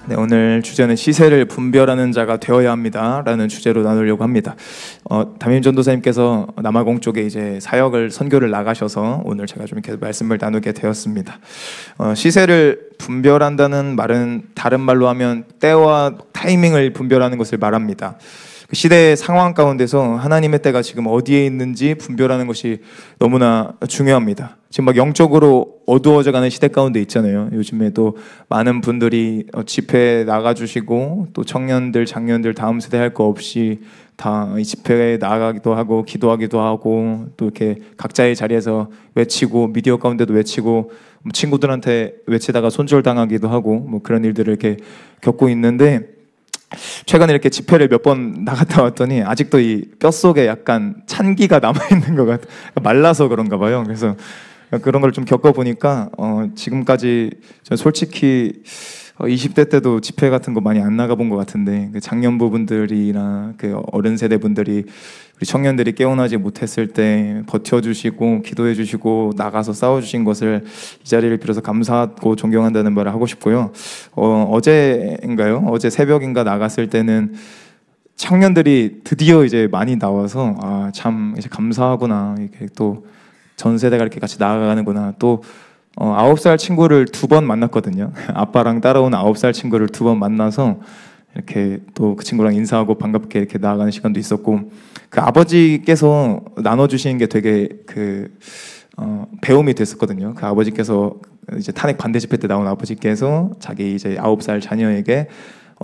네, 오늘 주제는 시세를 분별하는 자가 되어야 합니다 라는 주제로 나누려고 합니다. 담임 전도사님께서 남아공 쪽에 이제 사역을 선교를 나가셔서 오늘 제가 좀 이렇게 말씀을 나누게 되었습니다. 시세를 분별한다는 말은 다른 말로 하면 때와 타이밍을 분별하는 것을 말합니다. 그 시대의 상황 가운데서 하나님의 때가 지금 어디에 있는지 분별하는 것이 너무나 중요합니다. 지금 막 영적으로 어두워져가는 시대 가운데 있잖아요. 요즘에 또 많은 분들이 집회에 나가주시고 또 청년들, 장년들 다음 세대 할 거 없이 다 이 집회에 나가기도 하고 기도하기도 하고 또 이렇게 각자의 자리에서 외치고 미디어 가운데도 외치고 친구들한테 외치다가 손절당하기도 하고 뭐 그런 일들을 이렇게 겪고 있는데, 최근에 이렇게 집회를 몇 번 나갔다 왔더니 아직도 이 뼛속에 약간 찬기가 남아있는 것 같아요. 말라서 그런가 봐요. 그래서 그런 걸 좀 겪어보니까 지금까지 저 솔직히 20대 때도 집회 같은 거 많이 안 나가본 것 같은데, 그 장년부분들이나 그 어른 세대 분들이 우리 청년들이 깨어나지 못했을 때 버텨주시고 기도해주시고 나가서 싸워주신 것을 이 자리를 빌어서 감사하고 존경한다는 말을 하고 싶고요. 어제인가요? 어제 새벽인가 나갔을 때는 청년들이 드디어 이제 많이 나와서 참 이제 감사하구나, 이렇게 또 전 세대가 이렇게 같이 나아가는구나. 또 9살 친구를 2번 만났거든요. 아빠랑 따라온 9살 친구를 2번 만나서 이렇게 또 그 친구랑 인사하고 반갑게 이렇게 나아가는 시간도 있었고, 그 아버지께서 나눠주시는 게 되게 배움이 됐었거든요. 그 아버지께서 이제 탄핵 반대 집회 때 나온 아버지께서 자기 이제 9살 자녀에게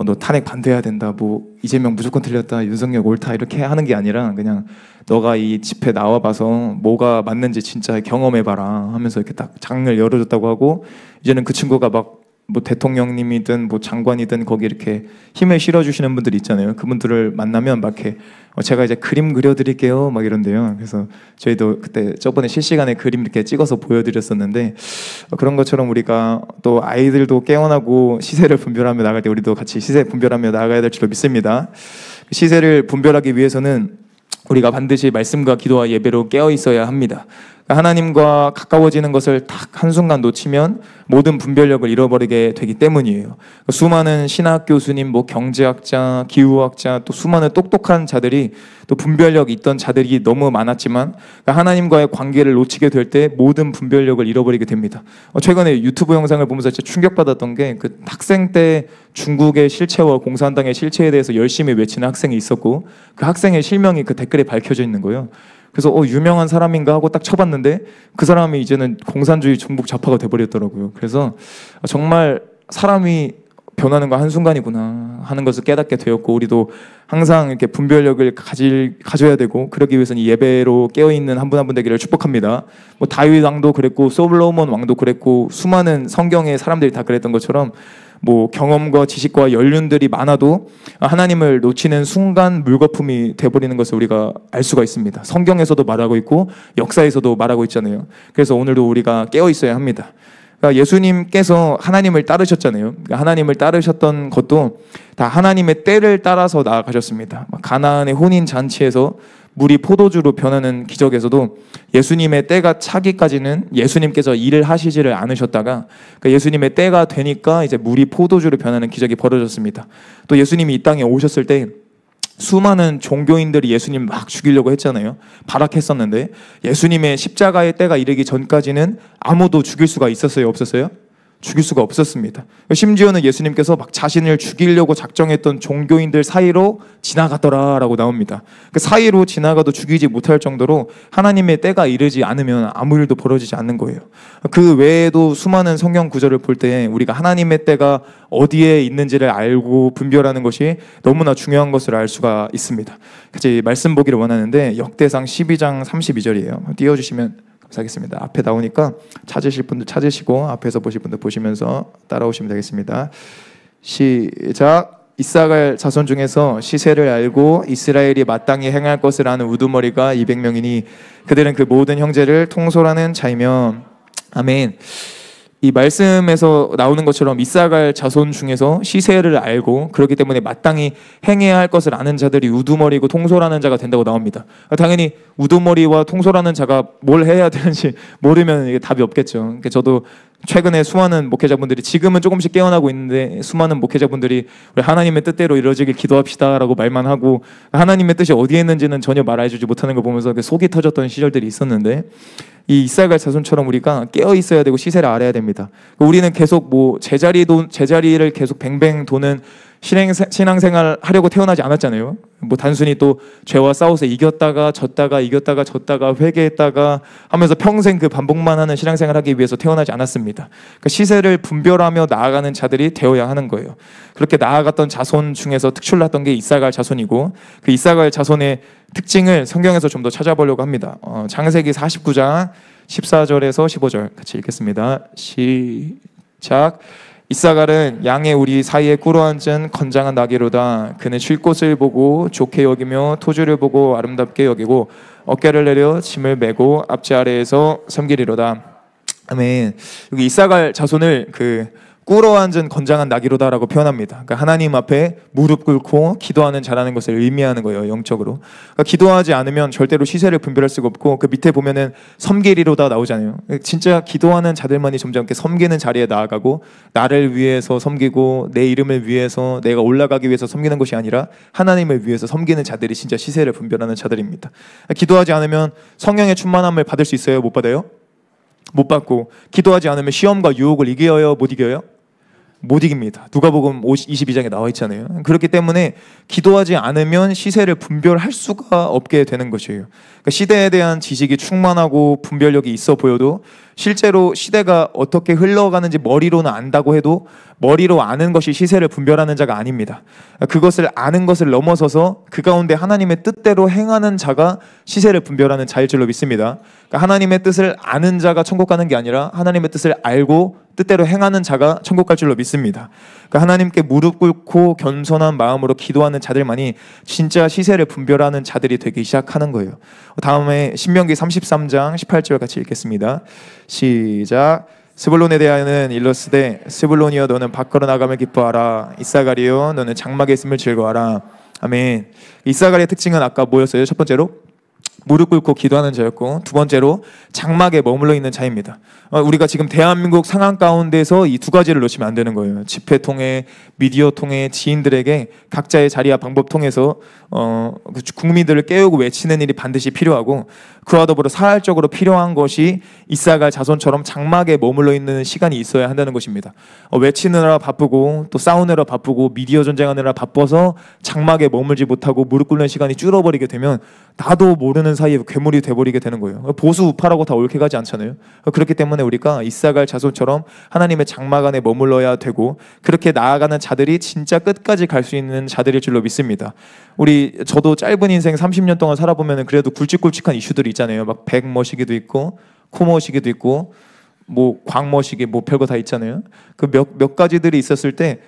너 탄핵 반대해야 된다, 뭐 이재명 무조건 틀렸다, 윤석열 옳다, 이렇게 하는 게 아니라 그냥 너가 이 집회 나와봐서 뭐가 맞는지 진짜 경험해봐라 하면서 이렇게 딱 장을 열어줬다고 하고, 이제는 그 친구가 막 뭐 대통령님이든 뭐 장관이든 거기 이렇게 힘을 실어주시는 분들 있잖아요. 그분들을 만나면 막 이렇게 제가 이제 그림 그려드릴게요 막 이런데요. 그래서 저희도 그때 저번에 실시간에 그림 이렇게 찍어서 보여드렸었는데, 그런 것처럼 우리가 또 아이들도 깨어나고 시세를 분별하며 나갈 때 우리도 같이 시세 분별하며 나가야 될 줄로 믿습니다. 시세를 분별하기 위해서는 우리가 반드시 말씀과 기도와 예배로 깨어 있어야 합니다. 하나님과 가까워지는 것을 딱 한순간 놓치면 모든 분별력을 잃어버리게 되기 때문이에요. 수많은 신학 교수님, 뭐 경제학자, 기후학자, 또 수많은 똑똑한 자들이, 또 분별력 있던 자들이 너무 많았지만 하나님과의 관계를 놓치게 될 때 모든 분별력을 잃어버리게 됩니다. 최근에 유튜브 영상을 보면서 진짜 충격받았던 게, 그 학생 때 중국의 실체와 공산당의 실체에 대해서 열심히 외치는 학생이 있었고, 그 학생의 실명이 그 댓글에 밝혀져 있는 거예요. 그래서 유명한 사람인가 하고 딱 쳐봤는데 그 사람이 이제는 공산주의 중국 좌파가 돼버렸더라고요. 그래서 정말 사람이 변하는 거 한순간이구나 하는 것을 깨닫게 되었고, 우리도 항상 이렇게 분별력을 가져야 되고, 그러기 위해서는 예배로 깨어있는 한 분 한 분 되기를 축복합니다. 뭐 다윗 왕도 그랬고 솔로몬 왕도 그랬고 수많은 성경의 사람들이 다 그랬던 것처럼, 뭐 경험과 지식과 연륜들이 많아도 하나님을 놓치는 순간 물거품이 돼버리는 것을 우리가 알 수가 있습니다. 성경에서도 말하고 있고 역사에서도 말하고 있잖아요. 그래서 오늘도 우리가 깨어 있어야 합니다. 그러니까 예수님께서 하나님을 따르셨잖아요. 그러니까 하나님을 따르셨던 것도 다 하나님의 때를 따라서 나아가셨습니다. 가나안의 혼인 잔치에서 물이 포도주로 변하는 기적에서도 예수님의 때가 차기까지는 예수님께서 일을 하시지를 않으셨다가, 그러니까 예수님의 때가 되니까 이제 물이 포도주로 변하는 기적이 벌어졌습니다. 또 예수님이 이 땅에 오셨을 때 수많은 종교인들이 예수님 막 죽이려고 했잖아요. 발악했었는데 예수님의 십자가의 때가 이르기 전까지는 아무도 죽일 수가 있었어요, 없었어요? 죽일 수가 없었습니다. 심지어는 예수님께서 막 자신을 죽이려고 작정했던 종교인들 사이로 지나갔더라라고 나옵니다. 그 사이로 지나가도 죽이지 못할 정도로 하나님의 때가 이르지 않으면 아무 일도 벌어지지 않는 거예요. 그 외에도 수많은 성경 구절을 볼 때 우리가 하나님의 때가 어디에 있는지를 알고 분별하는 것이 너무나 중요한 것을 알 수가 있습니다. 같이 말씀 보기를 원하는데 역대상 12장 32절이에요. 띄워주시면 감사하겠습니다. 앞에 나오니까 찾으실 분들 찾으시고 앞에서 보실 분들 보시면서 따라오시면 되겠습니다. 시작. 이사갈 자손 중에서 시세를 알고 이스라엘이 마땅히 행할 것을 아는 우두머리가 200명이니 그들은 그 모든 형제를 통솔하는 자이며. 아멘. 이 말씀에서 나오는 것처럼 이사갈 자손 중에서 시세를 알고 그렇기 때문에 마땅히 행해야 할 것을 아는 자들이 우두머리고 통솔하는 자가 된다고 나옵니다. 당연히 우두머리와 통솔하는 자가 뭘 해야 되는지 모르면 이게 답이 없겠죠. 그러니까 저도 최근에 수많은 목회자분들이 지금은 조금씩 깨어나고 있는데 수많은 목회자분들이 우리 하나님의 뜻대로 이루어지길 기도합시다라고 말만 하고 하나님의 뜻이 어디에 있는지는 전혀 말해주지 못하는 걸 보면서 속이 터졌던 시절들이 있었는데 이 이사갈 자손처럼 우리가 깨어 있어야 되고 시세를 알아야 됩니다. 우리는 계속 뭐 제자리를 계속 뱅뱅 도는 신앙생활 하려고 태어나지 않았잖아요. 뭐 단순히 또 죄와 싸워서 이겼다가 졌다가 이겼다가 졌다가 회개했다가 하면서 평생 그 반복만 하는 신앙생활 하기 위해서 태어나지 않았습니다. 그러니까 시세를 분별하며 나아가는 자들이 되어야 하는 거예요. 그렇게 나아갔던 자손 중에서 특출났던 게 이사갈 자손이고 그 이사갈 자손의 특징을 성경에서 좀 더 찾아보려고 합니다. 창세기 49장 14절에서 15절 같이 읽겠습니다. 시작. 이사갈은 양의 우리 사이에 꿇어앉은 건장한 나귀로다. 그는 쉴 곳을 보고 좋게 여기며 토주를 보고 아름답게 여기고 어깨를 내려 짐을 메고 앞지 아래에서 섬기리로다. 아멘. 여기 이사갈 자손을 꿇어앉은 건장한 나귀로다라고 표현합니다. 그러니까 하나님 앞에 무릎 꿇고 기도하는 자라는 것을 의미하는 거예요, 영적으로. 그러니까 기도하지 않으면 절대로 시세를 분별할 수가 없고 그 밑에 보면은 섬기리로다 나오잖아요. 진짜 기도하는 자들만이 점점 이렇게 섬기는 자리에 나아가고 나를 위해서 섬기고 내 이름을 위해서 내가 올라가기 위해서 섬기는 것이 아니라 하나님을 위해서 섬기는 자들이 진짜 시세를 분별하는 자들입니다. 기도하지 않으면 성령의 충만함을 받을 수 있어요? 못 받아요? 못 받고 기도하지 않으면 시험과 유혹을 이겨요? 못 이겨요? 못 이깁니다. 누가복음 22장에 나와 있잖아요. 그렇기 때문에 기도하지 않으면 시세를 분별할 수가 없게 되는 것이에요. 그러니까 시대에 대한 지식이 충만하고 분별력이 있어 보여도 실제로 시대가 어떻게 흘러가는지 머리로는 안다고 해도 머리로 아는 것이 시세를 분별하는 자가 아닙니다. 그것을 아는 것을 넘어서서 그 가운데 하나님의 뜻대로 행하는 자가 시세를 분별하는 자일 줄로 믿습니다. 그러니까 하나님의 뜻을 아는 자가 천국 가는 게 아니라 하나님의 뜻을 알고 뜻대로 행하는 자가 천국 갈 줄로 믿습니다. 그러니까 하나님께 무릎 꿇고 겸손한 마음으로 기도하는 자들만이 진짜 시세를 분별하는 자들이 되기 시작하는 거예요. 다음에 신명기 33장 18절 같이 읽겠습니다. 시작. 스불론에 대하여는 일러스되 스불론이여 너는 밖으로 나가며 기뻐하라. 이사갈이여 너는 장막에 있음을 즐거워하라. 아멘. 이사갈의 특징은 아까 뭐였어요? 첫 번째로 무릎 꿇고 기도하는 자였고 두 번째로 장막에 머물러 있는 자입니다. 우리가 지금 대한민국 상황 가운데서 이 두 가지를 놓치면 안 되는 거예요. 집회 통해, 미디어 통해, 지인들에게 각자의 자리와 방법 통해서 국민들을 깨우고 외치는 일이 반드시 필요하고 그와 더불어 사활적으로 필요한 것이 이사갈 자손처럼 장막에 머물러 있는 시간이 있어야 한다는 것입니다. 외치느라 바쁘고 또 싸우느라 바쁘고 미디어 전쟁하느라 바빠서 장막에 머물지 못하고 무릎 꿇는 시간이 줄어버리게 되면 나도 모르는 사이에 괴물이 돼버리게 되는 거예요. 보수 우파라고 다 옳게 가지 않잖아요. 그렇기 때문에 우리가 이사갈 자손처럼 하나님의 장막 안에 머물러야 되고 그렇게 나아가는 자들이 진짜 끝까지 갈 수 있는 자들일 줄로 믿습니다. 저도 짧은 인생 30년 동안 살아보면 그래도 굵직굵직한 이슈들이 있잖아요. 막 백머시기도 있고 코머시기도 있고 뭐 광머시기 뭐 별거 다 있잖아요. 그 몇 가지들이 있었을 때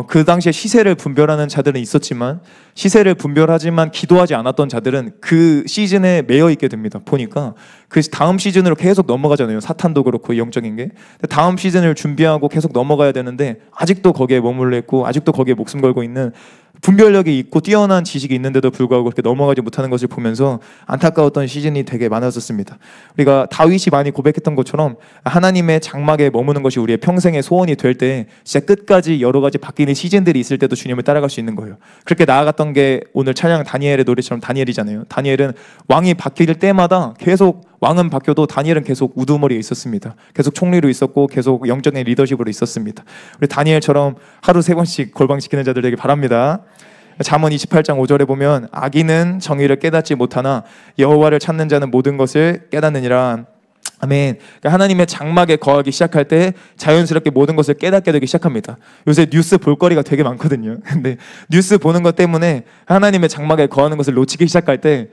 그 당시에 시세를 분별하는 자들은 있었지만 시세를 분별하지만 기도하지 않았던 자들은 그 시즌에 매여 있게 됩니다. 보니까 그 다음 시즌으로 계속 넘어가잖아요. 사탄도 그렇고 영적인 게 다음 시즌을 준비하고 계속 넘어가야 되는데 아직도 거기에 머물러 있고 아직도 거기에 목숨 걸고 있는 분별력이 있고 뛰어난 지식이 있는데도 불구하고 그렇게 넘어가지 못하는 것을 보면서 안타까웠던 시즌이 되게 많았었습니다. 우리가 다윗이 많이 고백했던 것처럼 하나님의 장막에 머무는 것이 우리의 평생의 소원이 될 때 진짜 끝까지 여러 가지 바뀌는 시즌들이 있을 때도 주님을 따라갈 수 있는 거예요. 그렇게 나아갔던 게 오늘 찬양 다니엘의 노래처럼 다니엘이잖아요. 다니엘은 왕이 바뀔 때마다 계속 왕은 바뀌어도 다니엘은 계속 우두머리에 있었습니다. 계속 총리로 있었고 계속 영적인 리더십으로 있었습니다. 우리 다니엘처럼 하루 3번씩 골방지키는 자들 되길 바랍니다. 잠언 28장 5절에 보면 악인은 정의를 깨닫지 못하나 여호와를 찾는 자는 모든 것을 깨닫느니라. 아멘. 그러니까 하나님의 장막에 거하기 시작할 때 자연스럽게 모든 것을 깨닫게 되기 시작합니다. 요새 뉴스 볼거리가 되게 많거든요. 근데 뉴스 보는 것 때문에 하나님의 장막에 거하는 것을 놓치기 시작할 때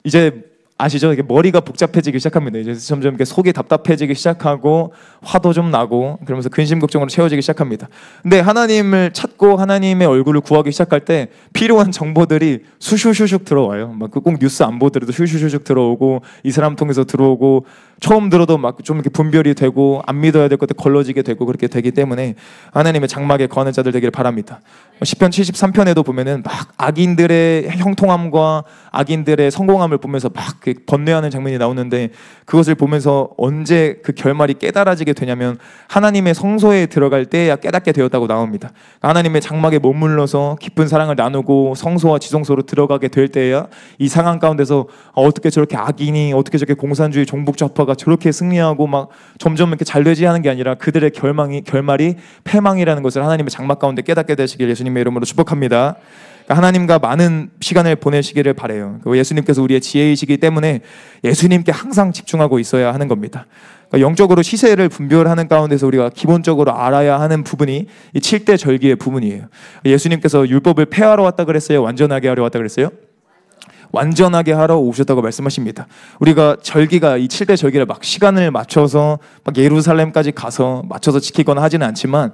이제 아시죠? 이렇게 머리가 복잡해지기 시작합니다. 이제 점점 이렇게 속이 답답해지기 시작하고 화도 좀 나고 그러면서 근심 걱정으로 채워지기 시작합니다. 근데 하나님을 찾고 하나님의 얼굴을 구하기 시작할 때 필요한 정보들이 슈슈슈슉 들어와요. 막 꼭 뉴스 안 보더라도 슈슈슈슉 들어오고 이 사람 통해서 들어오고 처음 들어도 막 좀 이렇게 분별이 되고 안 믿어야 될 것들 걸러지게 되고 그렇게 되기 때문에 하나님의 장막에 거하는 자들 되기를 바랍니다. 시편 73편에도 보면은 막 악인들의 형통함과 악인들의 성공함을 보면서 막 이렇게 번뇌하는 장면이 나오는데, 그것을 보면서 언제 그 결말이 깨달아지게 되냐면 하나님의 성소에 들어갈 때야 깨닫게 되었다고 나옵니다. 하나님의 장막에 머물러서 깊은 사랑을 나누고 성소와 지성소로 들어가게 될 때야 이 상황 가운데서 어떻게 저렇게 악인이, 어떻게 저렇게 공산주의 종북좌파가 저렇게 승리하고 막 점점 이렇게 잘 되지 하는 게 아니라 그들의 결말이 패망이라는 것을 하나님의 장막 가운데 깨닫게 되시길 예수님의 이름으로 축복합니다. 하나님과 많은 시간을 보내시기를 바라요. 예수님께서 우리의 지혜이시기 때문에 예수님께 항상 집중하고 있어야 하는 겁니다. 영적으로 시세를 분별하는 가운데서 우리가 기본적으로 알아야 하는 부분이 이 7대 절기의 부분이에요. 예수님께서 율법을 폐하러 왔다 그랬어요? 완전하게 하러 왔다 그랬어요? 완전하게 하러 오셨다고 말씀하십니다. 우리가 절기가 이 7대 절기를 막 시간을 맞춰서 막 예루살렘까지 가서 맞춰서 지키거나 하지는 않지만,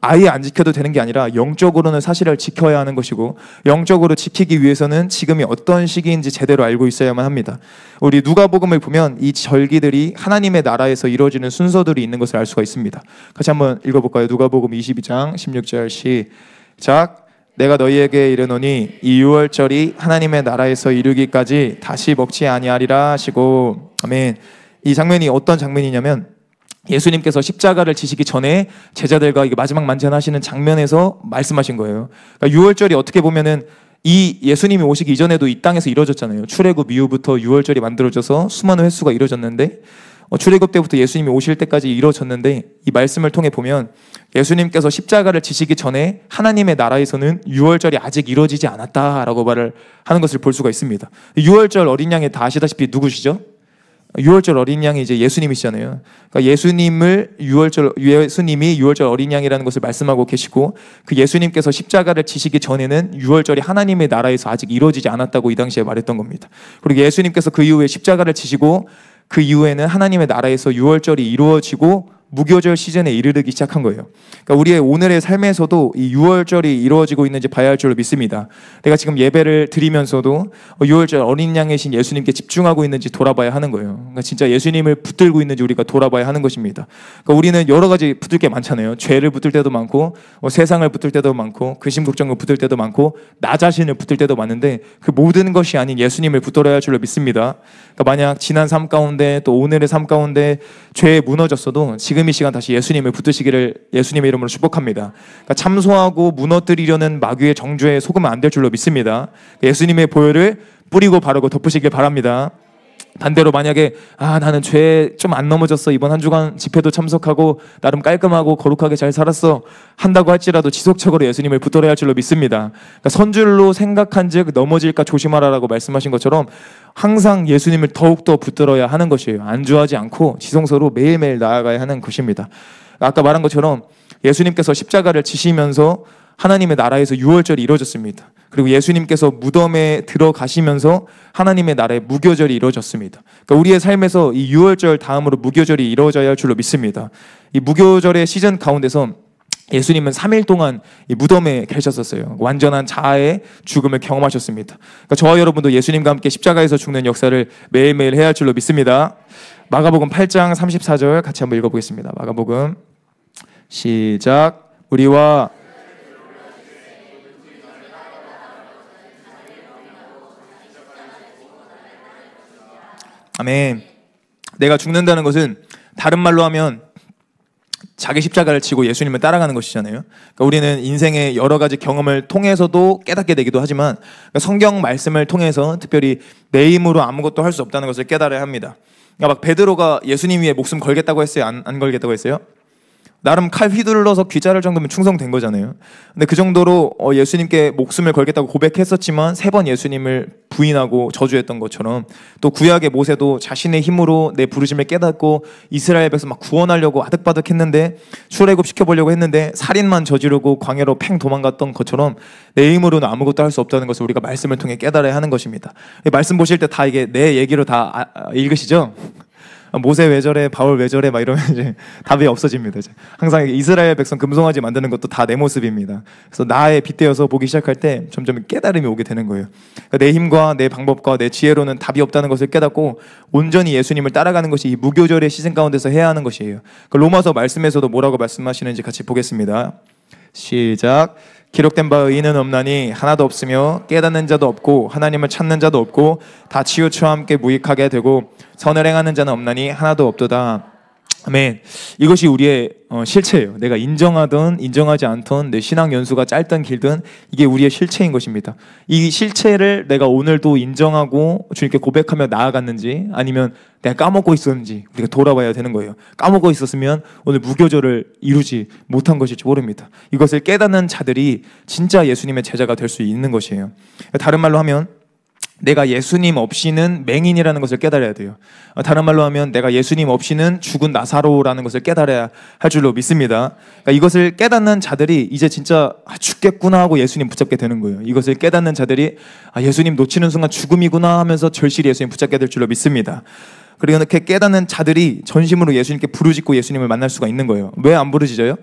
아예 안 지켜도 되는 게 아니라 영적으로는 사실을 지켜야 하는 것이고, 영적으로 지키기 위해서는 지금이 어떤 시기인지 제대로 알고 있어야만 합니다. 우리 누가복음을 보면 이 절기들이 하나님의 나라에서 이루어지는 순서들이 있는 것을 알 수가 있습니다. 같이 한번 읽어볼까요? 누가복음 22장 16절 시작. 내가 너희에게 이르노니 이 유월절이 하나님의 나라에서 이루기까지 다시 먹지 아니하리라 하시고. 아멘. 이 장면이 어떤 장면이냐면, 예수님께서 십자가를 지시기 전에 제자들과 마지막 만찬하시는 장면에서 말씀하신 거예요. 그러니까 유월절이 어떻게 보면은 이 예수님이 오시기 이전에도 이 땅에서 이루어졌잖아요. 출애굽 이후부터 유월절이 만들어져서 수많은 횟수가 이루어졌는데, 출애굽 때부터 예수님이 오실 때까지 이루어졌는데, 이 말씀을 통해 보면 예수님께서 십자가를 지시기 전에 하나님의 나라에서는 유월절이 아직 이루어지지 않았다라고 말을 하는 것을 볼 수가 있습니다. 유월절 어린 양이 다 아시다시피 누구시죠? 유월절 어린 양이 이제 예수님이시잖아요. 그러니까 예수님이 유월절 어린 양이라는 것을 말씀하고 계시고, 그 예수님께서 십자가를 지시기 전에는 유월절이 하나님의 나라에서 아직 이루어지지 않았다고 이 당시에 말했던 겁니다. 그리고 예수님께서 그 이후에 십자가를 지시고 그 이후에는 하나님의 나라에서 유월절이 이루어지고 무교절 시즌에 이르기 시작한 거예요. 그러니까 우리의 오늘의 삶에서도 이 유월절이 이루어지고 있는지 봐야 할 줄로 믿습니다. 내가 지금 예배를 드리면서도 유월절 어린 양이신 예수님께 집중하고 있는지 돌아봐야 하는 거예요. 그러니까 진짜 예수님을 붙들고 있는지 우리가 돌아봐야 하는 것입니다. 그러니까 우리는 여러 가지 붙들 게 많잖아요. 죄를 붙들 때도 많고, 세상을 붙들 때도 많고, 근심 걱정을 붙들 때도 많고, 나 자신을 붙들 때도 많은데, 그 모든 것이 아닌 예수님을 붙들어야 할 줄로 믿습니다. 그러니까 만약 지난 삶 가운데 또 오늘의 삶 가운데 죄에 무너졌어도 지금 이 시간 다시 예수님을 붙드시기를 예수님의 이름으로 축복합니다. 그러니까 참소하고 무너뜨리려는 마귀의 정죄에 속으면 안 될 줄로 믿습니다. 예수님의 보혈을 뿌리고 바르고 덮으시길 바랍니다. 반대로 만약에 나는 죄에 좀 안 넘어졌어, 이번 한 주간 집회도 참석하고 나름 깔끔하고 거룩하게 잘 살았어 한다고 할지라도 지속적으로 예수님을 붙들어야 할 줄로 믿습니다. 그러니까 선줄로 생각한즉 넘어질까 조심하라라고 말씀하신 것처럼 항상 예수님을 더욱더 붙들어야 하는 것이에요. 안주하지 않고 지성소로 매일매일 나아가야 하는 것입니다. 아까 말한 것처럼 예수님께서 십자가를 지시면서 하나님의 나라에서 유월절이 이루어졌습니다. 그리고 예수님께서 무덤에 들어가시면서 하나님의 나라의 무교절이 이루어졌습니다. 그러니까 우리의 삶에서 이 유월절 다음으로 무교절이 이루어져야 할 줄로 믿습니다. 이 무교절의 시즌 가운데서 예수님은 3일 동안 이 무덤에 계셨었어요. 완전한 자아의 죽음을 경험하셨습니다. 그러니까 저와 여러분도 예수님과 함께 십자가에서 죽는 역사를 매일매일 해야 할 줄로 믿습니다. 마가복음 8장 34절 같이 한번 읽어보겠습니다. 마가복음 시작. 우리와 아멘. 내가 죽는다는 것은 다른 말로 하면 자기 십자가를 지고 예수님을 따라가는 것이잖아요. 그러니까 우리는 인생의 여러 가지 경험을 통해서도 깨닫게 되기도 하지만, 그러니까 성경 말씀을 통해서 특별히 내 힘으로 아무것도 할 수 없다는 것을 깨달아야 합니다. 그러니까 막 베드로가 예수님 위에 목숨 걸겠다고 했어요? 안 걸겠다고 했어요? 나름 칼 휘둘러서 귀 자를 정도면 충성된 거잖아요. 근데 그 정도로 예수님께 목숨을 걸겠다고 고백했었지만 3번 예수님을 부인하고 저주했던 것처럼, 또 구약의 모세도 자신의 힘으로 내 부르심을 깨닫고 이스라엘 백성 막 구원하려고 아득바득 했는데, 출애굽 시켜보려고 했는데 살인만 저지르고 광야로 팽 도망갔던 것처럼 내 힘으로는 아무것도 할 수 없다는 것을 우리가 말씀을 통해 깨달아야 하는 것입니다. 말씀 보실 때 다 이게 내 얘기로 다 읽으시죠? 모세 왜 저래, 바울 왜 저래 막 이러면 이제 답이 없어집니다. 이제 항상 이스라엘 백성 금송아지 만드는 것도 다 내 모습입니다. 그래서 나에 빗대어서 보기 시작할 때 점점 깨달음이 오게 되는 거예요. 그러니까 내 힘과 내 방법과 내 지혜로는 답이 없다는 것을 깨닫고 온전히 예수님을 따라가는 것이 이 무교절의 시즌 가운데서 해야 하는 것이에요. 로마서 말씀에서도 뭐라고 말씀하시는지 같이 보겠습니다. 시작. 기록된 바 의인은 없나니 하나도 없으며 깨닫는 자도 없고 하나님을 찾는 자도 없고 다 치우쳐 함께 무익하게 되고 선을 행하는 자는 없나니 하나도 없도다. 아멘. 이것이 우리의 실체예요. 내가 인정하든 인정하지 않든 내 신앙 연수가 짧든 길든 이게 우리의 실체인 것입니다. 이 실체를 내가 오늘도 인정하고 주님께 고백하며 나아갔는지 아니면 내가 까먹고 있었는지 우리가 돌아봐야 되는 거예요. 까먹고 있었으면 오늘 무교절을 이루지 못한 것일지 모릅니다. 이것을 깨닫는 자들이 진짜 예수님의 제자가 될 수 있는 것이에요. 다른 말로 하면 내가 예수님 없이는 맹인이라는 것을 깨달아야 돼요. 다른 말로 하면 내가 예수님 없이는 죽은 나사로라는 것을 깨달아야 할 줄로 믿습니다. 그러니까 이것을 깨닫는 자들이 이제 진짜 죽겠구나 하고 예수님 붙잡게 되는 거예요. 이것을 깨닫는 자들이 예수님 놓치는 순간 죽음이구나 하면서 절실히 예수님 붙잡게 될 줄로 믿습니다. 그리고 이렇게 깨닫는 자들이 전심으로 예수님께 부르짖고 예수님을 만날 수가 있는 거예요. 왜 안 부르짖어요?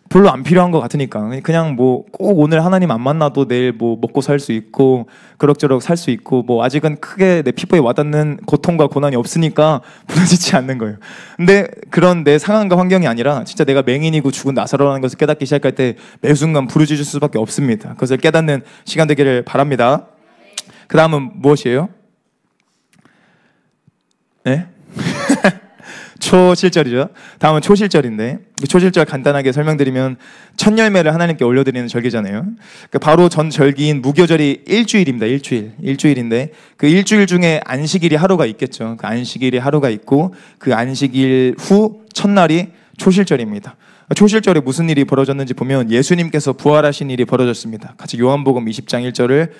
별로 안 필요한 것 같으니까. 그냥 뭐 꼭 오늘 하나님 안 만나도 내일 뭐 먹고 살 수 있고 그럭저럭 살 수 있고 뭐 아직은 크게 내 피부에 와닿는 고통과 고난이 없으니까 부르짖지 않는 거예요. 근데 그런 내 상황과 환경이 아니라 진짜 내가 맹인이고 죽은 나사로라는 것을 깨닫기 시작할 때 매 순간 부르짖을 수밖에 없습니다. 그것을 깨닫는 시간 되기를 바랍니다. 그 다음은 무엇이에요? 네? 초실절이죠. 다음은 초실절인데 초실절 간단하게 설명드리면 첫 열매를 하나님께 올려드리는 절기잖아요. 바로 전 절기인 무교절이 일주일입니다. 일주일인데 그 일주일 중에 안식일이 하루가 있겠죠. 그 안식일이 하루가 있고 그 안식일 후 첫날이 초실절입니다. 초실절에 무슨 일이 벌어졌는지 보면 예수님께서 부활하신 일이 벌어졌습니다. 같이 요한복음 20장 1절을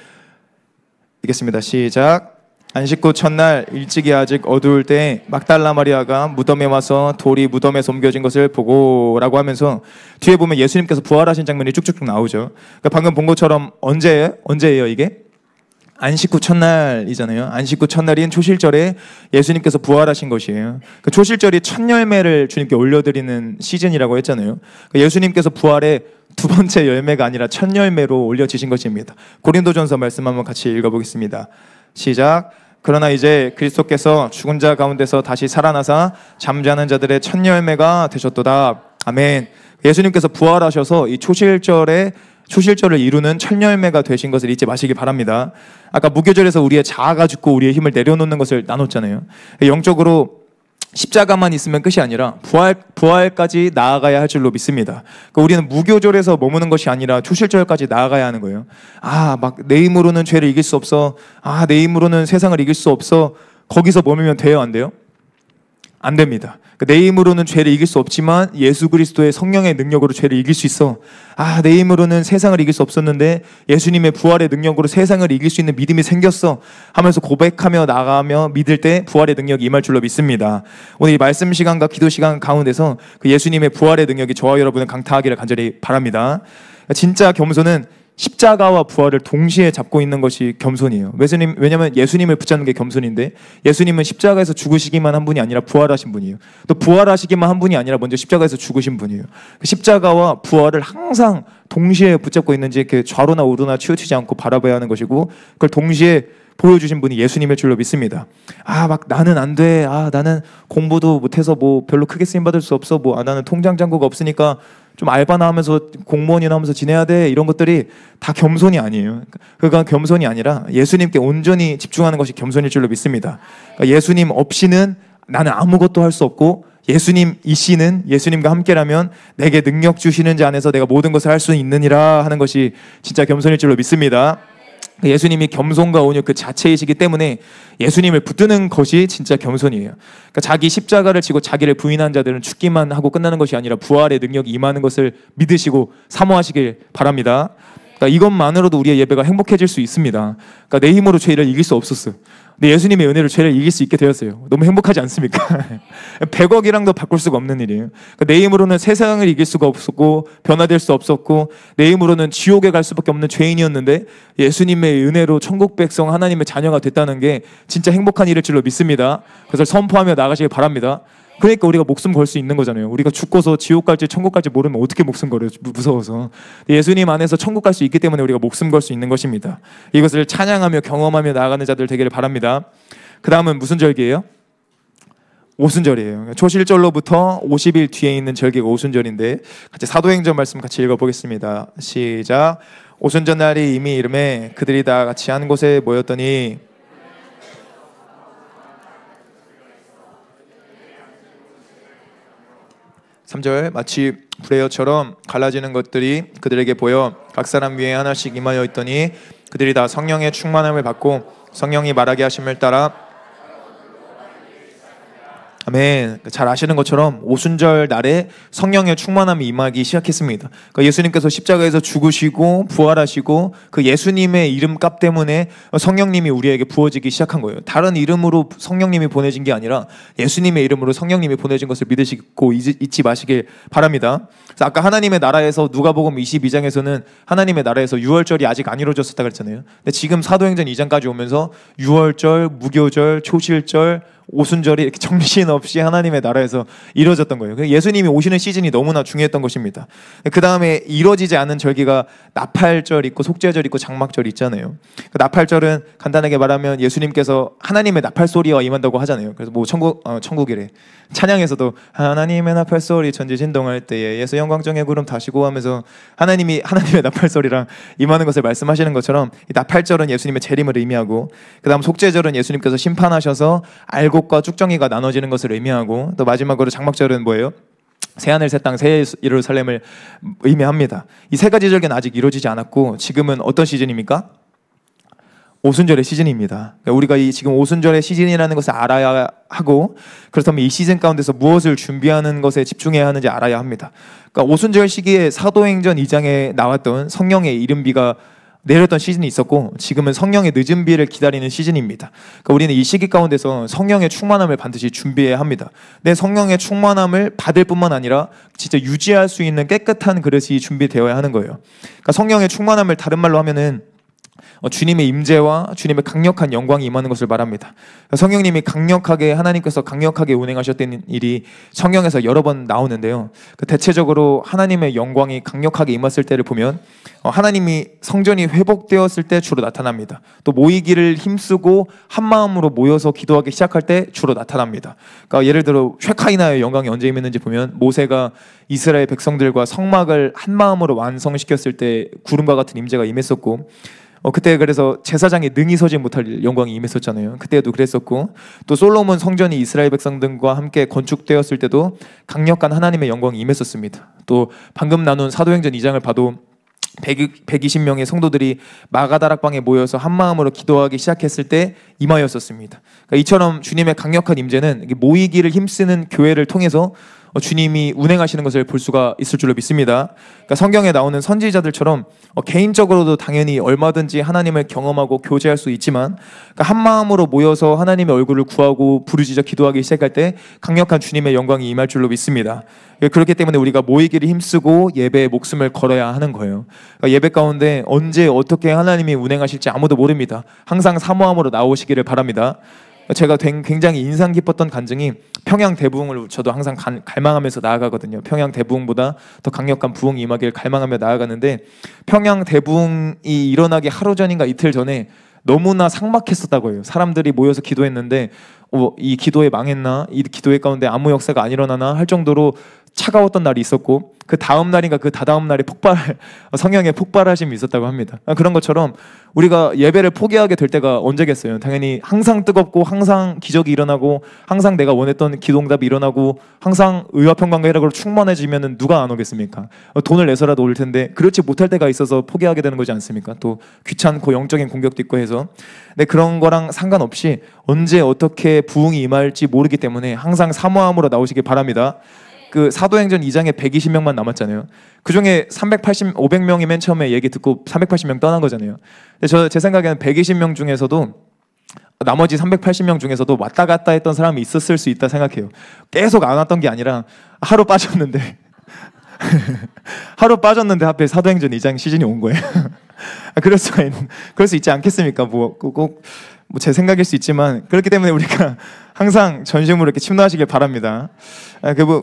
읽겠습니다. 시작. 안식 후 첫날 일찍이 아직 어두울 때 막달라 마리아가 무덤에 와서 돌이 무덤에 옮겨진 것을 보고 라고 하면서 뒤에 보면 예수님께서 부활하신 장면이 쭉쭉쭉 나오죠. 그러니까 방금 본 것처럼 언제예요 이게? 안식 후 첫날이잖아요. 안식 후 첫날인 초실절에 예수님께서 부활하신 것이에요. 그 초실절이 첫 열매를 주님께 올려드리는 시즌이라고 했잖아요. 예수님께서 부활의 두 번째 열매가 아니라 첫 열매로 올려지신 것입니다. 고린도전서 말씀 한번 같이 읽어보겠습니다. 시작. 그러나 이제 그리스도께서 죽은 자 가운데서 다시 살아나사 잠자는 자들의 첫 열매가 되셨도다. 아멘. 예수님께서 부활하셔서 이 초실절을 이루는 첫 열매가 되신 것을 잊지 마시기 바랍니다. 아까 무교절에서 우리의 자아가 죽고 우리의 힘을 내려놓는 것을 나눴잖아요. 영적으로 십자가만 있으면 끝이 아니라 부활까지 나아가야 할 줄로 믿습니다. 그러니까 우리는 무교절에서 머무는 것이 아니라 초실절까지 나아가야 하는 거예요. 막 내 힘으로는 죄를 이길 수 없어. 내 힘으로는 세상을 이길 수 없어. 거기서 머물면 돼요, 안 돼요? 안 됩니다. 내 힘으로는 죄를 이길 수 없지만 예수 그리스도의 성령의 능력으로 죄를 이길 수 있어. 내 힘으로는 세상을 이길 수 없었는데 예수님의 부활의 능력으로 세상을 이길 수 있는 믿음이 생겼어 하면서 고백하며 나가며 믿을 때 부활의 능력이 임할 줄로 믿습니다. 오늘 이 말씀 시간과 기도 시간 가운데서 그 예수님의 부활의 능력이 저와 여러분을 강타하기를 간절히 바랍니다. 진짜 겸손은 십자가와 부활을 동시에 잡고 있는 것이 겸손이에요. 왜냐하면 예수님을 붙잡는 게 겸손인데 예수님은 십자가에서 죽으시기만 한 분이 아니라 부활하신 분이에요. 또 부활하시기만 한 분이 아니라 먼저 십자가에서 죽으신 분이에요. 십자가와 부활을 항상 동시에 붙잡고 있는지 이렇게 좌로나 우로나 치우치지 않고 바라봐야 하는 것이고 그걸 동시에 보여주신 분이 예수님일 줄로 믿습니다. 막 나는 안 돼. 나는 공부도 못해서 뭐 별로 크게 쓰임받을 수 없어. 나는 통장 잔고가 없으니까 좀 알바나 하면서 공무원이나 하면서 지내야 돼. 이런 것들이 다 겸손이 아니에요. 그건 겸손이 아니라 예수님께 온전히 집중하는 것이 겸손일 줄로 믿습니다. 그러니까 예수님 없이는 나는 아무것도 할 수 없고 예수님이시는 예수님과 함께라면 내게 능력 주시는 자 안에서 내가 모든 것을 할 수 있느니라 하는 것이 진짜 겸손일 줄로 믿습니다. 예수님이 겸손과 온유 그 자체이시기 때문에 예수님을 붙드는 것이 진짜 겸손이에요. 그러니까 자기 십자가를 지고 자기를 부인한 자들은 죽기만 하고 끝나는 것이 아니라 부활의 능력이 임하는 것을 믿으시고 사모하시길 바랍니다. 그러니까 이것만으로도 우리의 예배가 행복해질 수 있습니다. 그러니까 내 힘으로 죄를 이길 수 없었어요. 근데 예수님의 은혜로 죄를 이길 수 있게 되었어요. 너무 행복하지 않습니까? 100억이랑도 바꿀 수가 없는 일이에요. 그러니까 내 힘으로는 세상을 이길 수가 없었고 변화될 수 없었고 내 힘으로는 지옥에 갈 수밖에 없는 죄인이었는데 예수님의 은혜로 천국 백성 하나님의 자녀가 됐다는 게 진짜 행복한 일일 줄로 믿습니다. 그래서 선포하며 나가시길 바랍니다. 그러니까 우리가 목숨 걸 수 있는 거잖아요. 우리가 죽고서 지옥 갈지 천국 갈지 모르면 어떻게 목숨 걸어요? 무서워서. 예수님 안에서 천국 갈 수 있기 때문에 우리가 목숨 걸 수 있는 것입니다. 이것을 찬양하며 경험하며 나아가는 자들 되기를 바랍니다. 그 다음은 무슨 절기예요? 오순절이에요. 초실절로부터 50일 뒤에 있는 절기가 오순절인데 같이 사도행전 말씀 같이 읽어보겠습니다. 시작. 오순절 날이 이미 이름에 그들이 다 같이 한 곳에 모였더니 3절 마치 불의여처럼 갈라지는 것들이 그들에게 보여 각 사람 위에 하나씩 임하여 있더니 그들이 다 성령의 충만함을 받고 성령이 말하게 하심을 따라 아멘. 잘 아시는 것처럼 오순절 날에 성령의 충만함이 임하기 시작했습니다. 그러니까 예수님께서 십자가에서 죽으시고 부활하시고 그 예수님의 이름값 때문에 성령님이 우리에게 부어지기 시작한 거예요. 다른 이름으로 성령님이 보내진 게 아니라 예수님의 이름으로 성령님이 보내진 것을 믿으시고 잊지 마시길 바랍니다. 그래서 아까 하나님의 나라에서 누가복음 22장에서는 하나님의 나라에서 유월절이 아직 안 이루어졌었다 그랬잖아요. 근데 지금 사도행전 2장까지 오면서 유월절, 무교절, 초실절, 오순절이 이렇게 정신없이 하나님의 나라에서 이루어졌던 거예요. 예수님이 오시는 시즌이 너무나 중요했던 것입니다. 그 다음에 이루어지지 않은 절기가 나팔절 있고 속죄절 있고 장막절 있잖아요. 그 나팔절은 간단하게 말하면 예수님께서 하나님의 나팔 소리와 임한다고 하잖아요. 그래서 뭐 천국이래. 찬양에서도 하나님의 나팔 소리 천지 진동할 때에 예수 영광정의 구름 다시고 하면서 하나님의 나팔 소리랑 임하는 것을 말씀하시는 것처럼 이 나팔절은 예수님의 재림을 의미하고 그 다음 속죄절은 예수님께서 심판하셔서 알곡과 쭉정이가 나눠지는 것을 의미하고 또 마지막으로 장막절은 뭐예요? 새하늘 새 땅 새 예루살렘을 의미합니다. 이 세 가지 절기는 아직 이루어지지 않았고 지금은 어떤 시즌입니까? 오순절의 시즌입니다. 그러니까 우리가 지금 오순절의 시즌이라는 것을 알아야 하고 그렇다면 이 시즌 가운데서 무엇을 준비하는 것에 집중해야 하는지 알아야 합니다. 그러니까 오순절 시기에 사도행전 2장에 나왔던 성령의 이른비가 내렸던 시즌이 있었고 지금은 성령의 늦은 비를 기다리는 시즌입니다. 그러니까 우리는 이 시기 가운데서 성령의 충만함을 반드시 준비해야 합니다. 내 성령의 충만함을 받을 뿐만 아니라 진짜 유지할 수 있는 깨끗한 그릇이 준비되어야 하는 거예요. 그러니까 성령의 충만함을 다른 말로 하면은 주님의 임재와 주님의 강력한 영광이 임하는 것을 말합니다. 성령님이 하나님께서 강력하게 운행하셨던 일이 성경에서 여러 번 나오는데요. 대체적으로 하나님의 영광이 강력하게 임했을 때를 보면 하나님이 성전이 회복되었을 때 주로 나타납니다. 또 모이기를 힘쓰고 한 마음으로 모여서 기도하기 시작할 때 주로 나타납니다. 그러니까 예를 들어 쉐카이나의 영광이 언제 임했는지 보면 모세가 이스라엘 백성들과 성막을 한 마음으로 완성시켰을 때 구름과 같은 임재가 임했었고 그때 그래서 제사장이 능히 서지 못할 영광이 임했었잖아요. 그때도 그랬었고 또 솔로몬 성전이 이스라엘 백성들과 함께 건축되었을 때도 강력한 하나님의 영광이 임했었습니다. 또 방금 나눈 사도행전 2장을 봐도 120명의 성도들이 마가다락방에 모여서 한 마음으로 기도하기 시작했을 때 임하였었습니다. 그러니까 이처럼 주님의 강력한 임재는 모이기를 힘쓰는 교회를 통해서 주님이 운행하시는 것을 볼 수가 있을 줄로 믿습니다. 그러니까 성경에 나오는 선지자들처럼 개인적으로도 당연히 얼마든지 하나님을 경험하고 교제할 수 있지만 그러니까 한 마음으로 모여서 하나님의 얼굴을 구하고 부르짖어 기도하기 시작할 때 강력한 주님의 영광이 임할 줄로 믿습니다. 그렇기 때문에 우리가 모이기를 힘쓰고 예배에 목숨을 걸어야 하는 거예요. 그러니까 예배 가운데 언제 어떻게 하나님이 운행하실지 아무도 모릅니다. 항상 사모함으로 나오시기를 바랍니다. 제가 굉장히 인상 깊었던 간증이 평양 대부흥을 저도 항상 갈망하면서 나아가거든요. 평양 대부흥보다 더 강력한 부흥이 임하길 갈망하며 나아가는데 평양 대부흥이 일어나기 하루 전인가 이틀 전에 너무나 삭막했었다고 해요. 사람들이 모여서 기도했는데 이 기도회 망했나? 이 기도회 가운데 아무 역사가 안 일어나나? 할 정도로 차가웠던 날이 있었고 그 다음 날인가 그 다다음 날에 성령의 폭발하심이 있었다고 합니다. 그런 것처럼 우리가 예배를 포기하게 될 때가 언제겠어요? 당연히 항상 뜨겁고 항상 기적이 일어나고 항상 내가 원했던 기도응답이 일어나고 항상 의와 평강과 희락으로 충만해지면 누가 안 오겠습니까? 돈을 내서라도 올 텐데 그렇지 못할 때가 있어서 포기하게 되는 거지 않습니까? 또 귀찮고 영적인 공격도 있고 해서 근데 그런 거랑 상관없이 언제 어떻게 부흥이 임할지 모르기 때문에 항상 사모함으로 나오시기 바랍니다. 그 사도행전 2장에 120명만 남았잖아요. 그 중에 500명이 맨 처음에 얘기 듣고 380명 떠난 거잖아요. 근데 제 생각에는 120명 중에서도 나머지 380명 중에서도 왔다 갔다 했던 사람이 있었을 수 있다 생각해요. 계속 안 왔던 게 아니라 하루 빠졌는데 하루 빠졌는데 하필 사도행전 2장 시즌이 온 거예요. 그럴 수 있지 않겠습니까? 꼭 제 생각일 수 있지만 그렇기 때문에 우리가 항상 전심으로 이렇게 침노하시길 바랍니다.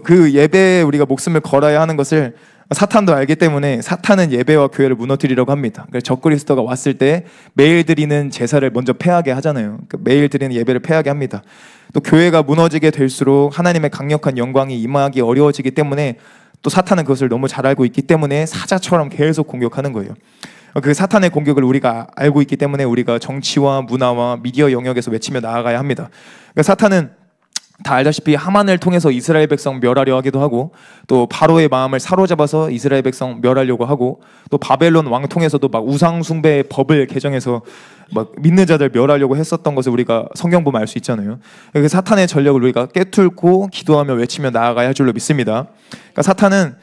그 예배에 우리가 목숨을 걸어야 하는 것을 사탄도 알기 때문에 사탄은 예배와 교회를 무너뜨리려고 합니다. 그래서 적그리스도가 왔을 때 매일 드리는 제사를 먼저 패하게 하잖아요. 매일 드리는 예배를 패하게 합니다. 또 교회가 무너지게 될수록 하나님의 강력한 영광이 임하기 어려워지기 때문에 또 사탄은 그것을 너무 잘 알고 있기 때문에 사자처럼 계속 공격하는 거예요. 그 사탄의 공격을 우리가 알고 있기 때문에 우리가 정치와 문화와 미디어 영역에서 외치며 나아가야 합니다. 그러니까 사탄은 다 알다시피 하만을 통해서 이스라엘 백성 멸하려 하기도 하고, 또 바로의 마음을 사로잡아서 이스라엘 백성 멸하려고 하고, 또 바벨론 왕 통해서도 막 우상 숭배의 법을 개정해서 막 믿는 자들 멸하려고 했었던 것을 우리가 성경 보면 알 수 있잖아요. 그 사탄의 전력을 우리가 깨뚫고 기도하며 외치며 나아가야 할 줄로 믿습니다. 그러니까 사탄은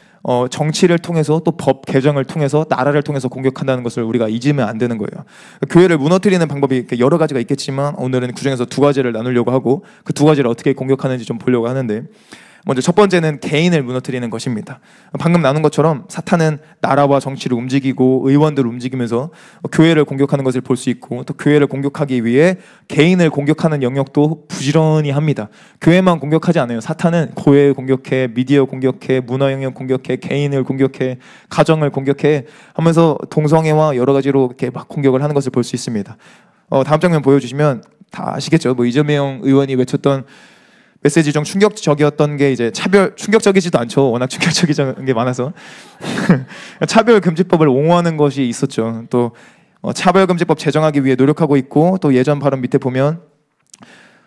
정치를 통해서 또 법 개정을 통해서 나라를 통해서 공격한다는 것을 우리가 잊으면 안 되는 거예요. 교회를 무너뜨리는 방법이 여러 가지가 있겠지만 오늘은 그중에서 두 가지를 나누려고 하고, 그 두 가지를 어떻게 공격하는지 좀 보려고 하는데, 먼저 첫 번째는 개인을 무너뜨리는 것입니다. 방금 나눈 것처럼 사탄은 나라와 정치를 움직이고 의원들을 움직이면서 교회를 공격하는 것을 볼 수 있고, 또 교회를 공격하기 위해 개인을 공격하는 영역도 부지런히 합니다. 교회만 공격하지 않아요. 사탄은 교회 공격해, 미디어 공격해, 문화 영역 공격해, 개인을 공격해, 가정을 공격해 하면서 동성애와 여러 가지로 이렇게 막 공격을 하는 것을 볼 수 있습니다. 다음 장면 보여주시면 다 아시겠죠? 이재명 의원이 외쳤던 메시지 중 충격적이었던 게 이제 충격적이지도 않죠. 워낙 충격적인 게 많아서 차별금지법을 옹호하는 것이 있었죠. 또 차별금지법 제정하기 위해 노력하고 있고, 또 예전 발언 밑에 보면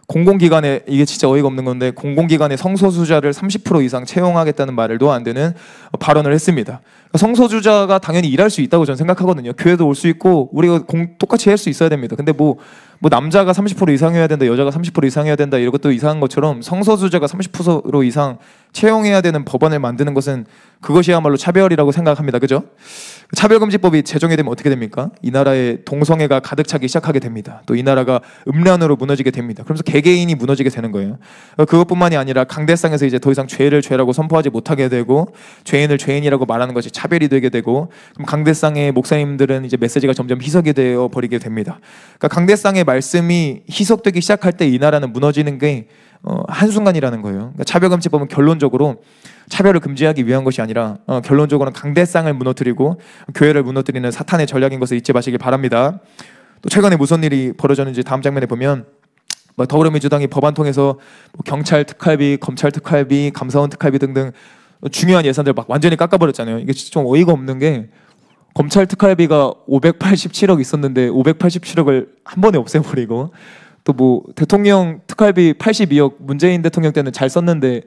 공공기관에, 이게 진짜 어이가 없는 건데, 공공기관에 성소수자를 30% 이상 채용하겠다는 말도 안 되는 발언을 했습니다. 성소수자가 당연히 일할 수 있다고 저는 생각하거든요. 교회도 올 수 있고 우리가 똑같이 할 수 있어야 됩니다. 근데 뭐 남자가 30% 이상이어야 된다, 여자가 30% 이상이어야 된다, 이런 것도 이상한 것처럼 성소수자가 30% 이상 채용해야 되는 법안을 만드는 것은 그것이야말로 차별이라고 생각합니다. 그죠? 차별금지법이 제정이 되면 어떻게 됩니까? 이 나라에 동성애가 가득 차기 시작하게 됩니다. 또 이 나라가 음란으로 무너지게 됩니다. 그러면서 개개인이 무너지게 되는 거예요. 그것뿐만이 아니라 강대상에서 이제 더 이상 죄를 죄라고 선포하지 못하게 되고, 죄인을 죄인이라고 말하는 것이 차별이 되게 되고, 그럼 강대상의 목사님들은 이제 메시지가 점점 희석이 되어 버리게 됩니다. 그러니까 강대상의 말씀이 희석되기 시작할 때 이 나라는 무너지는 게 한순간이라는 거예요. 그러니까 차별금지법은 결론적으로 차별을 금지하기 위한 것이 아니라 결론적으로는 강대상을 무너뜨리고 교회를 무너뜨리는 사탄의 전략인 것을 잊지 마시길 바랍니다. 또 최근에 무슨 일이 벌어졌는지 다음 장면에 보면, 더불어민주당이 법안 통해서 경찰 특활비, 검찰 특활비, 감사원 특활비 등등 중요한 예산들 막 완전히 깎아버렸잖아요. 이게 좀 어이가 없는 게, 검찰 특활비가 587억 있었는데 587억을 한 번에 없애버리고, 또 대통령 특활비 82억, 문재인 대통령 때는 잘 썼는데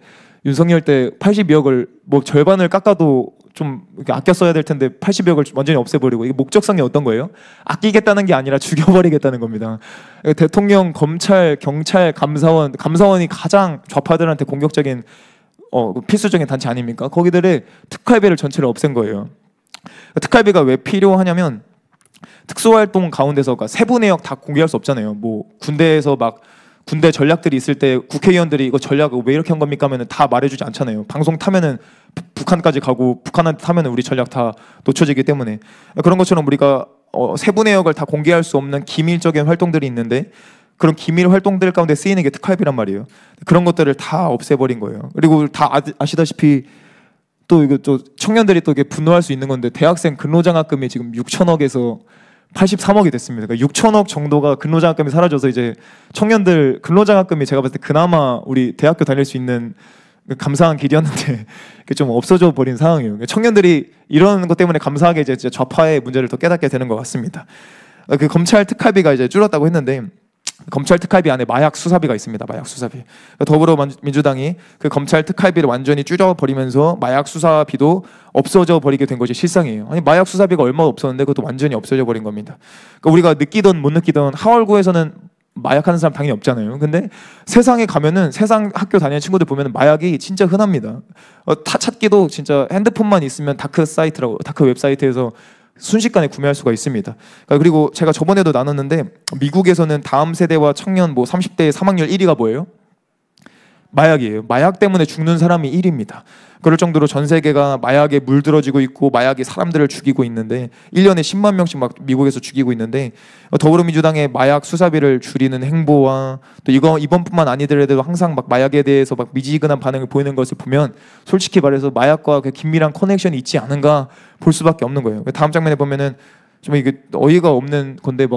윤석열 때 82억을 절반을 깎아도 좀 아껴 써야 될 텐데 80억을 완전히 없애버리고, 이게 목적성이 어떤 거예요? 아끼겠다는 게 아니라 죽여버리겠다는 겁니다. 대통령, 검찰, 경찰, 감사원이 가장 좌파들한테 공격적인 필수적인 단체 아닙니까? 거기들의 특활비를 전체를 없앤 거예요. 특활비가 왜 필요하냐면, 특수활동 가운데서 세부 내역 다 공개할 수 없잖아요. 군대에서 군대 전략들이 있을 때 국회의원들이 이거 전략 왜 이렇게 한 겁니까 하면은 다 말해주지 않잖아요. 방송 타면은 북한까지 가고, 북한한테 타면은 우리 전략 다 놓쳐지기 때문에. 그런 것처럼 우리가 세부 내역을 다 공개할 수 없는 기밀적인 활동들이 있는데, 그런 기밀 활동들 가운데 쓰이는 게 특활비란 말이에요. 그런 것들을 다 없애버린 거예요. 그리고 다 아시다시피 또 이거 또 청년들이 또 이게 분노할 수 있는 건데, 대학생 근로장학금이 지금 6천억에서 83억이 됐습니다. 그러니까 6천억 정도가 근로장학금이 사라져서 이제 청년들 근로장학금이 제가 봤을 때 그나마 우리 대학교 다닐 수 있는 감사한 길이었는데 그게 좀 없어져 버린 상황이에요. 그러니까 청년들이 이런 것 때문에 감사하게 이제 좌파의 문제를 더 깨닫게 되는 것 같습니다. 그 검찰 특활비가 이제 줄었다고 했는데, 검찰 특활비 안에 마약 수사비가 있습니다. 마약 수사비. 더불어민주당이 그 검찰 특활비를 완전히 줄여버리면서 마약 수사비도 없어져 버리게 된 것이 실상이에요. 아니, 마약 수사비가 얼마 없었는데 그것도 완전히 없어져 버린 겁니다. 그러니까 우리가 느끼던 못 느끼던, 하월구에서는 마약하는 사람 당연히 없잖아요. 근데 세상에 가면은, 세상 학교 다니는 친구들 보면 마약이 진짜 흔합니다. 찾기도 진짜 핸드폰만 있으면 다크 웹사이트에서 순식간에 구매할 수가 있습니다. 그리고 제가 저번에도 나눴는데, 미국에서는 다음 세대와 청년 30대의 사망률 1위가 뭐예요? 마약이에요. 마약 때문에 죽는 사람이 1위입니다. 그럴 정도로 전 세계가 마약에 물들어지고 있고, 마약이 사람들을 죽이고 있는데, 1년에 10만 명씩 막 미국에서 죽이고 있는데, 더불어민주당의 마약 수사비를 줄이는 행보와 또 이번뿐만 아니더라도 항상 마약에 대해서 미지근한 반응을 보이는 것을 보면, 솔직히 말해서 마약과 그 긴밀한 커넥션이 있지 않은가 볼 수밖에 없는 거예요. 다음 장면에 보면은 좀 이게 어이가 없는 건데,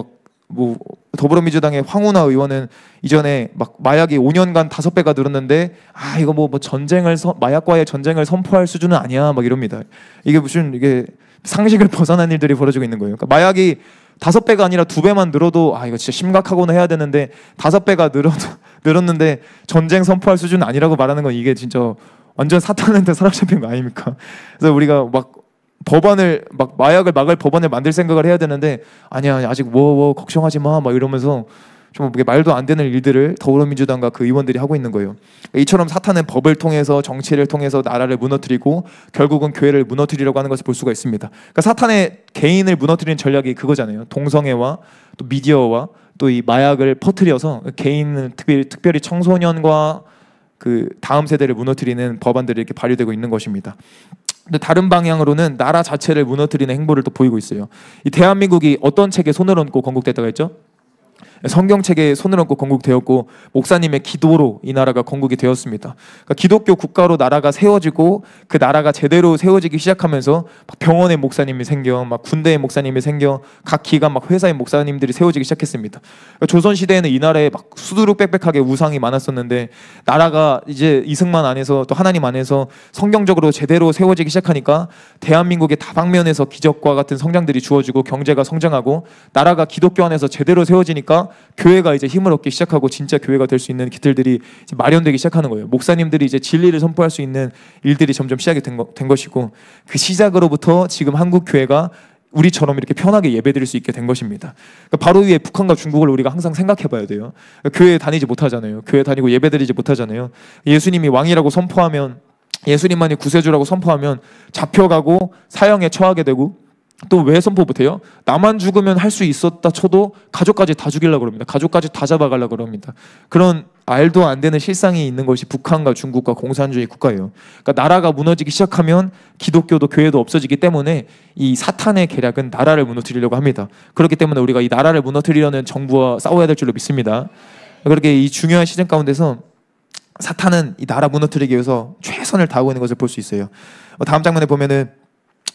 더불어민주당의 황운하 의원은 이전에 막 마약이 5년간 5배가 늘었는데 이거 뭐 마약과의 전쟁을 선포할 수준은 아니야 막 이럽니다. 이게 상식을 벗어난 일들이 벌어지고 있는 거예요. 그러니까 마약이 5배가 아니라 2배만 늘어도 이거 진짜 심각하구나 해야 되는데 5배가 늘었는데 전쟁 선포할 수준은 아니라고 말하는 건 이게 진짜 완전 사탄한테 사로잡힌 거 아닙니까? 그래서 우리가 막 마약을 막을 법안을 만들 생각을 해야 되는데 아니야 아직 뭐 걱정하지 마 막 이러면서 좀 말도 안 되는 일들을 더불어민주당과 그 의원들이 하고 있는 거예요. 이처럼 사탄은 법을 통해서 정치를 통해서 나라를 무너뜨리고 결국은 교회를 무너뜨리려고 하는 것을 볼 수가 있습니다. 그러니까 사탄의 개인을 무너뜨리는 전략이 그거잖아요. 동성애와 또 미디어와 또 이 마약을 퍼뜨려서 개인은 특별히 청소년과 그 다음 세대를 무너뜨리는 법안들이 이렇게 발의되고 있는 것입니다. 근데 다른 방향으로는 나라 자체를 무너뜨리는 행보를 또 보이고 있어요. 이 대한민국이 어떤 책에 손을 얹고 건국됐다고 했죠? 성경책에 손을 얹고 건국되었고 목사님의 기도로 이 나라가 건국이 되었습니다. 그러니까 기독교 국가로 나라가 세워지고 그 나라가 제대로 세워지기 시작하면서 막 병원의 목사님이 생겨, 막 군대의 목사님이 생겨, 각 기관 막 회사의 목사님들이 세워지기 시작했습니다. 그러니까 조선 시대에는 이 나라에 막 수두룩 빽빽하게 우상이 많았었는데 나라가 이제 이승만 안에서 또 하나님 안에서 성경적으로 제대로 세워지기 시작하니까 대한민국의 다방면에서 기적과 같은 성장들이 주어지고 경제가 성장하고 나라가 기독교 안에서 제대로 세워지니까 교회가 이제 힘을 얻기 시작하고 진짜 교회가 될 수 있는 기틀들이 이제 마련되기 시작하는 거예요. 목사님들이 이제 진리를 선포할 수 있는 일들이 점점 시작이 된 것이고 그 시작으로부터 지금 한국 교회가 우리처럼 이렇게 편하게 예배드릴 수 있게 된 것입니다. 그러니까 바로 위에 북한과 중국을 우리가 항상 생각해 봐야 돼요. 그러니까 교회 다니지 못하잖아요. 교회 다니고 예배드리지 못하잖아요. 예수님이 왕이라고 선포하면 예수님만이 구세주라고 선포하면 잡혀가고 사형에 처하게 되고 또 왜 선포 못해요? 나만 죽으면 할 수 있었다 쳐도 가족까지 다 죽이려고 그럽니다. 가족까지 다 잡아가려고 그럽니다. 그런 말도 안 되는 실상이 있는 것이 북한과 중국과 공산주의 국가예요. 그러니까 나라가 무너지기 시작하면 기독교도 교회도 없어지기 때문에 이 사탄의 계략은 나라를 무너뜨리려고 합니다. 그렇기 때문에 우리가 이 나라를 무너뜨리려는 정부와 싸워야 될 줄로 믿습니다. 그렇게 이 중요한 시즌 가운데서 사탄은 이 나라 무너뜨리기 위해서 최선을 다하고 있는 것을 볼 수 있어요. 다음 장면에 보면은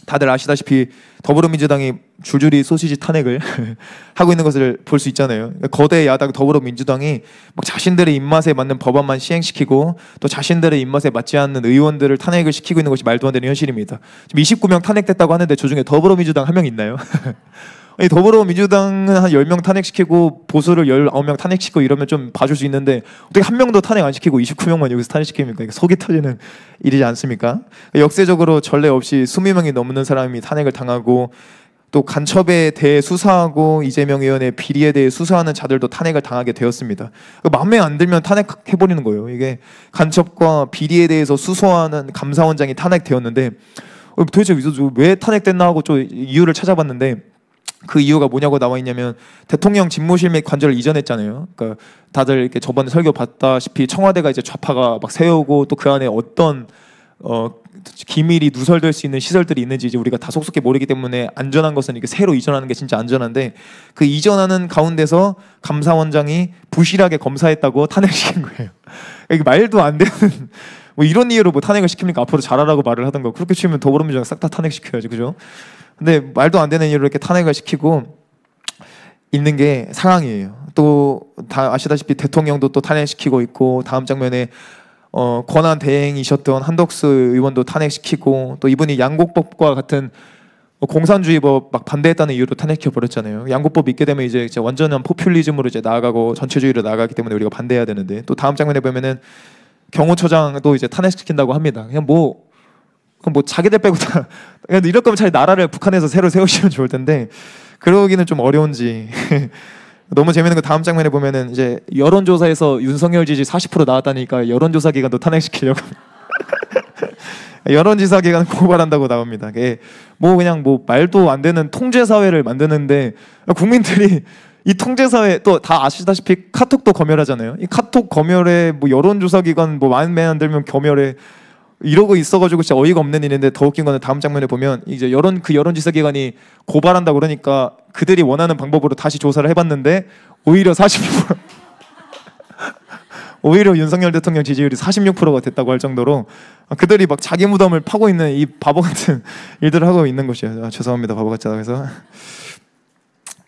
다들 아시다시피 더불어민주당이 줄줄이 소시지 탄핵을 하고 있는 것을 볼 수 있잖아요. 거대 야당 더불어민주당이 막 자신들의 입맛에 맞는 법안만 시행시키고 또 자신들의 입맛에 맞지 않는 의원들을 탄핵을 시키고 있는 것이 말도 안 되는 현실입니다. 지금 29명 탄핵됐다고 하는데 저 중에 더불어민주당 1명 있나요? 더불어민주당은 한 10명 탄핵시키고 보수를 19명 탄핵시키고 이러면 좀 봐줄 수 있는데 어떻게 한 명도 탄핵 안 시키고 29명만 여기서 탄핵시킵니까? 이게 속이 터지는 일이지 않습니까? 역사적으로 전례 없이 20명이 넘는 사람이 탄핵을 당하고 또 간첩에 대해 수사하고 이재명 의원의 비리에 대해 수사하는 자들도 탄핵을 당하게 되었습니다. 마음에 안 들면 탄핵해버리는 거예요. 이게 간첩과 비리에 대해서 수사하는 감사원장이 탄핵되었는데 도대체 왜 탄핵됐나 하고 좀 이유를 찾아봤는데 그 이유가 뭐냐고 나와 있냐면 대통령 집무실 및 관저를 이전했잖아요. 그러니까 다들 이렇게 저번에 설교 봤다시피 청와대가 이제 좌파가 막 세우고 또 그 안에 어떤 기밀이 누설될 수 있는 시설들이 있는지 이제 우리가 다 속속히 모르기 때문에 안전한 것은 이렇게 새로 이전하는 게 진짜 안전한데 그 이전하는 가운데서 감사원장이 부실하게 검사했다고 탄핵시킨 거예요. 이게 말도 안 되는 뭐 이런 이유로 뭐 탄핵을 시킵니까? 앞으로 잘하라고 말을 하던가. 그렇게 치면 더불어민주당 싹 다 탄핵시켜야지, 그죠? 근데 말도 안 되는 이유로 이렇게 탄핵을 시키고 있는 게 상황이에요. 또 다 아시다시피 대통령도 또 탄핵시키고 있고 다음 장면에 권한 대행이셨던 한덕수 의원도 탄핵시키고 또 이분이 양곡법과 같은 공산주의법 막 반대했다는 이유로 탄핵시켜 버렸잖아요. 양곡법 있게 되면 이제 완전한 포퓰리즘으로 이제 나아가고 전체주의로 나아가기 때문에 우리가 반대해야 되는데 또 다음 장면에 보면은 경호처장도 이제 탄핵시킨다고 합니다. 그냥 뭐 자기들 빼고 다 이럴 거면 차라리 나라를 북한에서 새로 세우시면 좋을 텐데 그러기는 좀 어려운지 너무 재밌는 거 다음 장면에 보면은 이제 여론조사에서 윤석열 지지 40% 나왔다니까 여론조사 기관도 탄핵시키려고 여론조사 기관 고발한다고 나옵니다. 그냥 말도 안 되는 통제 사회를 만드는데 국민들이 이 통제사회 또 다 아시다시피 카톡도 검열하잖아요. 이 카톡 검열에 뭐 여론조사 기관 뭐 마음에 안 들면 검열에 이러고 있어가지고 진짜 어이가 없는 일인데 더 웃긴 거는 다음 장면에 보면 이제 여론조사 기관이 고발한다 그러니까 그들이 원하는 방법으로 다시 조사를 해봤는데 오히려 46% 오히려 윤석열 대통령 지지율이 46%가 됐다고 할 정도로 그들이 막 자기 무덤을 파고 있는 이 바보 같은 일들을 하고 있는 것이에요. 죄송합니다, 바보 같지 않아서.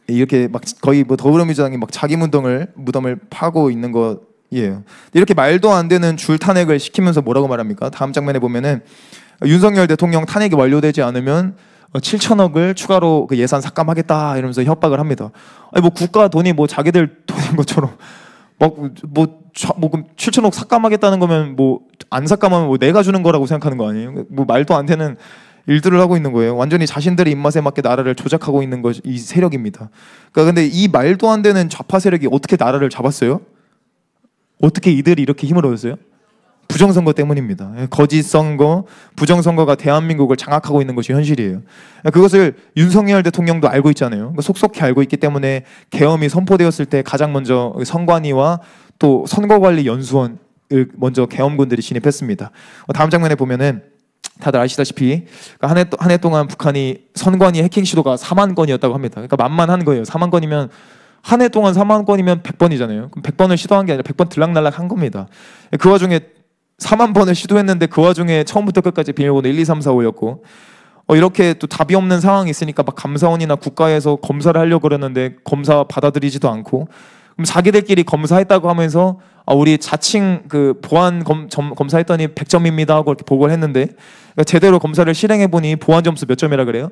이렇게 막 거의 뭐 더불어민주당이 막 자기 무덤을 파고 있는 거예요. 이렇게 말도 안 되는 줄 탄핵을 시키면서 뭐라고 말합니까? 다음 장면에 보면은 윤석열 대통령 탄핵이 완료되지 않으면 7천억을 추가로 그 예산 삭감하겠다 이러면서 협박을 합니다. 아니 뭐 국가 돈이 뭐 자기들 돈인 것처럼 뭐 7천억 삭감하겠다는 거면 뭐 안 삭감하면 뭐 내가 주는 거라고 생각하는 거 아니에요? 뭐 말도 안 되는 일들을 하고 있는 거예요. 완전히 자신들의 입맛에 맞게 나라를 조작하고 있는 것이 이 세력입니다. 그러니까 근데 이 말도 안 되는 좌파 세력이 어떻게 나라를 잡았어요? 어떻게 이들이 이렇게 힘을 얻었어요? 부정선거 때문입니다. 거짓 선거, 부정선거가 대한민국을 장악하고 있는 것이 현실이에요. 그것을 윤석열 대통령도 알고 있잖아요. 속속히 알고 있기 때문에 계엄이 선포되었을 때 가장 먼저 선관위와 또 선거관리연수원을 먼저 계엄군들이 진입했습니다. 다음 장면에 보면은 다들 아시다시피 한 해 동안 북한이 선관위 해킹 시도가 4만 건이었다고 합니다. 그러니까 만만한 거예요. 4만 건이면 한 해 동안 4만 건이면 100번이잖아요. 그럼 100번을 시도한 게 아니라 100번 들락날락 한 겁니다. 그 와중에 4만 번을 시도했는데 그 와중에 처음부터 끝까지 비밀번호 1, 2, 3, 4, 5였고 이렇게 또 답이 없는 상황이 있으니까 막 감사원이나 국가에서 검사를 하려고 그러는데 검사 받아들이지도 않고 그럼 자기들끼리 검사했다고 하면서 우리 자칭 그 보안 검사했더니 100점입니다 하고 이렇게 보고를 했는데 제대로 검사를 실행해 보니 보안 점수 몇 점이라 그래요?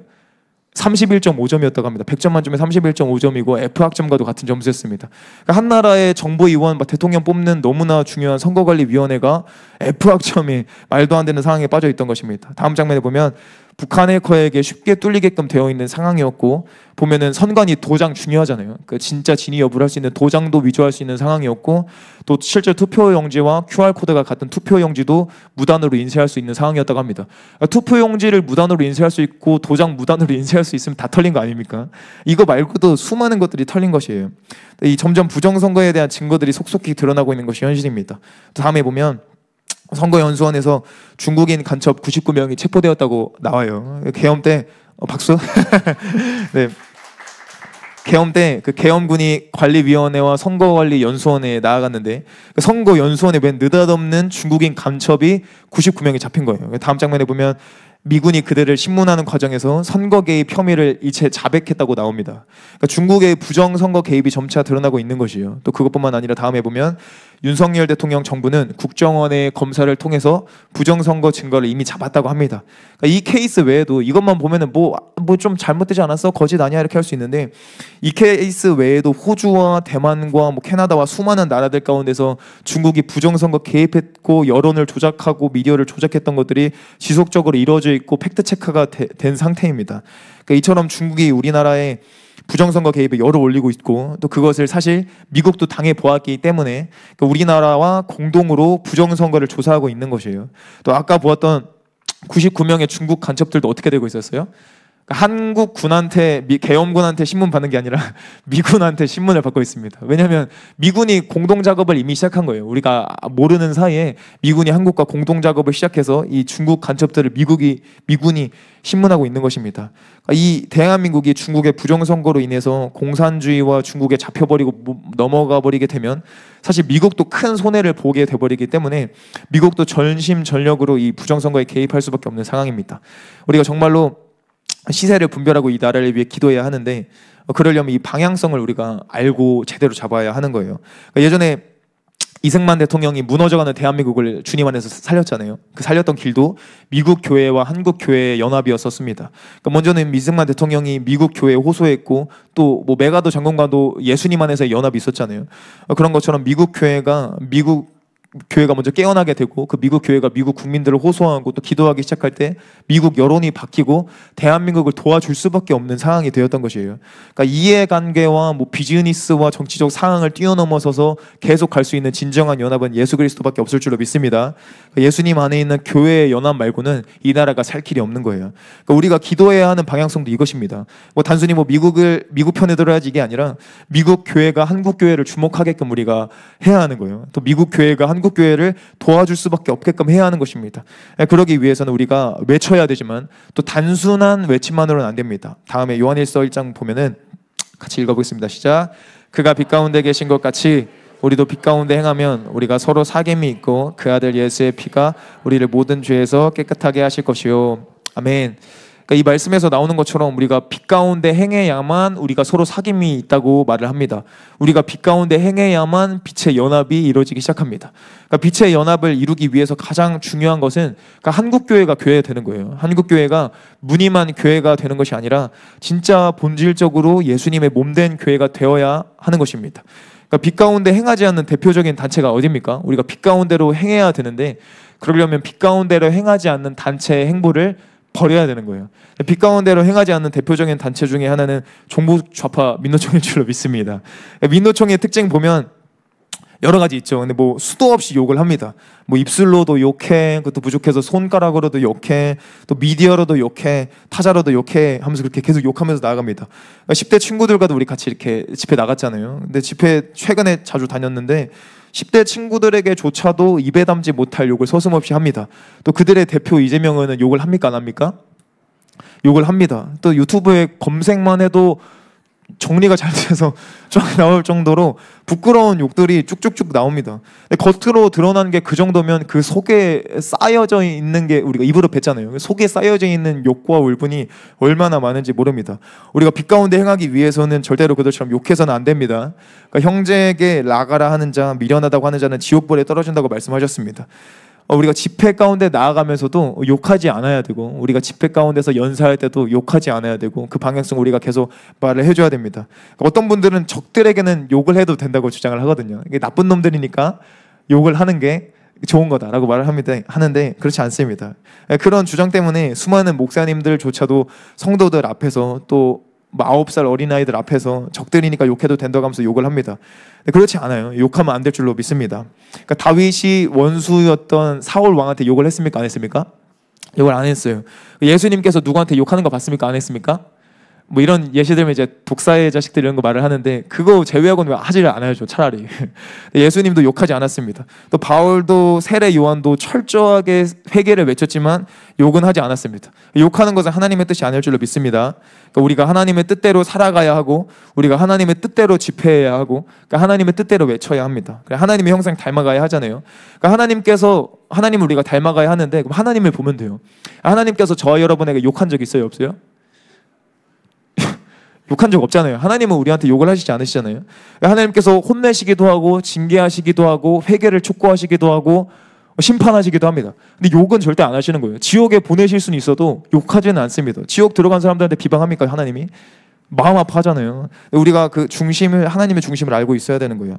31.5점이었다고 합니다. 100점 만점에 31.5점이고 F학점과도 같은 점수였습니다. 그러니까 한 나라의 정보위원, 대통령 뽑는 너무나 중요한 선거관리위원회가 F학점이 말도 안 되는 상황에 빠져 있던 것입니다. 다음 장면에 보면 북한 해커에게 쉽게 뚫리게끔 되어 있는 상황이었고 보면은 선관위 도장 중요하잖아요. 그 진짜 진위 여부를 할 수 있는 도장도 위조할 수 있는 상황이었고 또 실제 투표용지와 QR코드가 같은 투표용지도 무단으로 인쇄할 수 있는 상황이었다고 합니다. 그러니까 투표용지를 무단으로 인쇄할 수 있고 도장 무단으로 인쇄할 수 있으면 다 털린 거 아닙니까? 이거 말고도 수많은 것들이 털린 것이에요. 이 점점 부정선거에 대한 증거들이 속속히 드러나고 있는 것이 현실입니다. 다음에 보면 선거연수원에서 중국인 간첩 99명이 체포되었다고 나와요. 계엄 때 박수. 네. 계엄 때 그 계엄군이 관리위원회와 선거관리연수원에 나아갔는데 선거연수원에 웬 느닷없는 중국인 간첩이 99명이 잡힌 거예요. 다음 장면에 보면 미군이 그들을 신문하는 과정에서 선거 개입 혐의를 일체 자백했다고 나옵니다. 그러니까 중국의 부정선거 개입이 점차 드러나고 있는 것이에요. 또 그것뿐만 아니라 다음에 보면 윤석열 대통령 정부는 국정원의 검사를 통해서 부정선거 증거를 이미 잡았다고 합니다. 그러니까 이 케이스 외에도 이것만 보면은 뭐 좀 잘못되지 않았어? 거짓 아니야? 이렇게 할 수 있는데 이 케이스 외에도 호주와 대만과 캐나다와 수많은 나라들 가운데서 중국이 부정선거 개입했고 여론을 조작하고 미디어를 조작했던 것들이 지속적으로 이루어져 있고 팩트 체크가 된 상태입니다. 그러니까 이처럼 중국이 우리나라에 부정선거 개입에 열을 올리고 있고 또 그것을 사실 미국도 당해 보았기 때문에 우리나라와 공동으로 부정선거를 조사하고 있는 것이에요. 또 아까 보았던 99명의 중국 간첩들도 어떻게 되고 있었어요? 한국 군한테 계엄군한테 신문 받는 게 아니라 미군한테 신문을 받고 있습니다. 왜냐하면 미군이 공동 작업을 이미 시작한 거예요. 우리가 모르는 사이에 미군이 한국과 공동 작업을 시작해서 이 중국 간첩들을 미군이 신문하고 있는 것입니다. 이 대한민국이 중국의 부정선거로 인해서 공산주의와 중국에 잡혀버리고 넘어가 버리게 되면 사실 미국도 큰 손해를 보게 돼버리기 때문에 미국도 전심전력으로 이 부정선거에 개입할 수밖에 없는 상황입니다. 우리가 정말로 시세를 분별하고 이 나라를 위해 기도해야 하는데 그러려면 이 방향성을 우리가 알고 제대로 잡아야 하는 거예요. 예전에 이승만 대통령이 무너져가는 대한민국을 주님 안에서 살렸잖아요. 그 살렸던 길도 미국 교회와 한국 교회의 연합이었었습니다. 먼저는 이승만 대통령이 미국 교회에 호소했고 또 메가더 장군과도 예수님 안에서의 연합이 있었잖아요. 그런 것처럼 미국 교회가 먼저 깨어나게 되고 그 미국 교회가 미국 국민들을 호소하고 또 기도하기 시작할 때 미국 여론이 바뀌고 대한민국을 도와줄 수밖에 없는 상황이 되었던 것이에요. 그러니까 이해관계와 비즈니스와 정치적 상황을 뛰어넘어서서 계속 갈 수 있는 진정한 연합은 예수 그리스도밖에 없을 줄로 믿습니다. 그러니까 예수님 안에 있는 교회의 연합 말고는 이 나라가 살 길이 없는 거예요. 그러니까 우리가 기도해야 하는 방향성도 이것입니다. 단순히 미국 편에 들어야지 이게 아니라 미국 교회가 한국 교회를 주목하게끔 우리가 해야 하는 거예요. 또 미국 교회가 한국 교회를 도와줄 수밖에 없게끔 해야 하는 것입니다. 그러기 위해서는 우리가 외쳐야 되지만 또 단순한 외침만으로는 안 됩니다. 다음에 요한일서 1장 보면은 같이 읽어보겠습니다. 시작. 그가 빛 가운데 계신 것 같이 우리도 빛 가운데 행하면 우리가 서로 사귐이 있고 그 아들 예수의 피가 우리를 모든 죄에서 깨끗하게 하실 것이요. 아멘. 그러니까 이 말씀에서 나오는 것처럼 우리가 빛 가운데 행해야만 우리가 서로 사귐이 있다고 말을 합니다. 우리가 빛 가운데 행해야만 빛의 연합이 이루어지기 시작합니다. 그러니까 빛의 연합을 이루기 위해서 가장 중요한 것은 그러니까 한국교회가 교회가 되는 거예요. 한국교회가 무늬만 교회가 되는 것이 아니라 진짜 본질적으로 예수님의 몸된 교회가 되어야 하는 것입니다. 그러니까 빛 가운데 행하지 않는 대표적인 단체가 어디입니까? 우리가 빛 가운데로 행해야 되는데 그러려면 빛 가운데로 행하지 않는 단체의 행보를 버려야 되는 거예요. 빛 가운데로 행하지 않는 대표적인 단체 중에 하나는 종북 좌파 민노총일 줄로 믿습니다. 민노총의 특징 보면 여러 가지 있죠. 근데 뭐 수도 없이 욕을 합니다. 뭐 입술로도 욕해, 그것도 부족해서 손가락으로도 욕해, 또 미디어로도 욕해, 타자로도 욕해 하면서 그렇게 계속 욕하면서 나아갑니다. 10대 친구들과도 우리 같이 이렇게 집회 나갔잖아요. 근데 집회 최근에 자주 다녔는데 10대 친구들에게조차도 입에 담지 못할 욕을 서슴없이 합니다. 또 그들의 대표 이재명 의원은 욕을 합니까? 안 합니까? 욕을 합니다. 또 유튜브에 검색만 해도 정리가 잘 돼서 쫙 나올 정도로 부끄러운 욕들이 쭉쭉쭉 나옵니다. 겉으로 드러나는 게 그 정도면 그 속에 쌓여져 있는 게 우리가 입으로 뱉잖아요. 속에 쌓여져 있는 욕과 울분이 얼마나 많은지 모릅니다. 우리가 빛 가운데 행하기 위해서는 절대로 그들처럼 욕해서는 안 됩니다. 그러니까 형제에게 나가라 하는 자, 미련하다고 하는 자는 지옥불에 떨어진다고 말씀하셨습니다. 우리가 집회 가운데 나아가면서도 욕하지 않아야 되고 우리가 집회 가운데서 연사할 때도 욕하지 않아야 되고 그 방향성 우리가 계속 말을 해줘야 됩니다. 어떤 분들은 적들에게는 욕을 해도 된다고 주장을 하거든요. 이게 나쁜 놈들이니까 욕을 하는 게 좋은 거다라고 말을 하는데 그렇지 않습니다. 그런 주장 때문에 수많은 목사님들조차도 성도들 앞에서 또 9살 어린아이들 앞에서 적들이니까 욕해도 된다고 하면서 욕을 합니다. 그렇지 않아요. 욕하면 안 될 줄로 믿습니다. 그러니까 다윗이 원수였던 사울 왕한테 욕을 했습니까? 안 했습니까? 욕을 안 했어요. 예수님께서 누구한테 욕하는 거 봤습니까? 안 했습니까? 뭐 이런 예시 들면 이제 독사의 자식들 이런 거 말을 하는데 그거 제외하고는 왜 하지를 않아야죠. 차라리 예수님도 욕하지 않았습니다. 또 바울도 세례 요한도 철저하게 회개를 외쳤지만 욕은 하지 않았습니다. 욕하는 것은 하나님의 뜻이 아닐 줄로 믿습니다. 그러니까 우리가 하나님의 뜻대로 살아가야 하고 우리가 하나님의 뜻대로 집회해야 하고 그러니까 하나님의 뜻대로 외쳐야 합니다. 하나님의 형상 닮아가야 하잖아요. 그러니까 하나님을 우리가 닮아가야 하는데 그럼 하나님을 보면 돼요. 하나님께서 저와 여러분에게 욕한 적 있어요? 없어요? 욕한 적 없잖아요. 하나님은 우리한테 욕을 하시지 않으시잖아요. 하나님께서 혼내시기도 하고 징계하시기도 하고 회개를 촉구하시기도 하고 심판하시기도 합니다. 근데 욕은 절대 안 하시는 거예요. 지옥에 보내실 수는 있어도 욕하지는 않습니다. 지옥 들어간 사람들한테 비방합니까? 하나님이? 마음 아파하잖아요. 우리가 그 중심을 하나님의 중심을 알고 있어야 되는 거예요.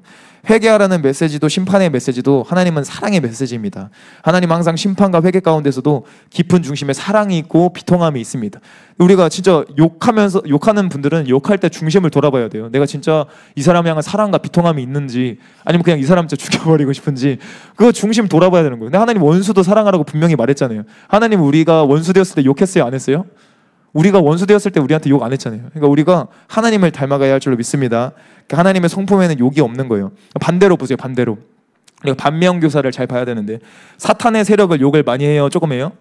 회개하라는 메시지도 심판의 메시지도 하나님은 사랑의 메시지입니다. 하나님은 항상 심판과 회개 가운데서도 깊은 중심에 사랑이 있고 비통함이 있습니다. 우리가 진짜 욕하는 분들은 욕할 때 중심을 돌아봐야 돼요. 내가 진짜 이 사람을 향한 사랑과 비통함이 있는지 아니면 그냥 이 사람 진짜 죽여버리고 싶은지 그거 중심 돌아봐야 되는 거예요. 근데 하나님 원수도 사랑하라고 분명히 말했잖아요. 하나님 우리가 원수 되었을 때 욕했어요? 안 했어요? 우리가 원수 되었을 때 우리한테 욕 안 했잖아요. 그러니까 우리가 하나님을 닮아가야 할 줄로 믿습니다. 그러니까 하나님의 성품에는 욕이 없는 거예요. 반대로 보세요. 반대로. 우리가 반면교사를 잘 봐야 되는데 사탄의 세력을 욕을 많이 해요? 조금 해요?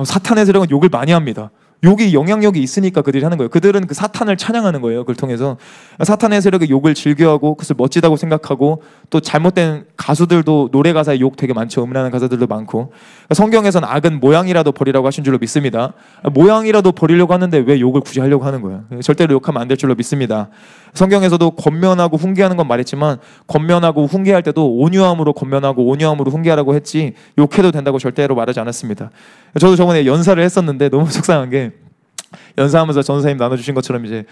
사탄의 세력은 욕을 많이 합니다. 욕이 영향력이 있으니까 그들이 하는 거예요. 그들은 그 사탄을 찬양하는 거예요. 그걸 통해서 사탄의 세력의 욕을 즐겨하고 그것을 멋지다고 생각하고 또 잘못된 가수들도 노래 가사에 욕 되게 많죠. 음란한 가사들도 많고 성경에서는 악은 모양이라도 버리라고 하신 줄로 믿습니다. 모양이라도 버리려고 하는데 왜 욕을 굳이 하려고 하는 거예요? 절대로 욕하면 안 될 줄로 믿습니다. 성경에서도 권면하고 훈계하는 건 말했지만 권면하고 훈계할 때도 온유함으로 권면하고 온유함으로 훈계하라고 했지 욕해도 된다고 절대로 말하지 않았습니다. 저도 저번에 연사를 했었는데 너무 속상한 게 연사하면서 전사님 나눠주신 것처럼 이제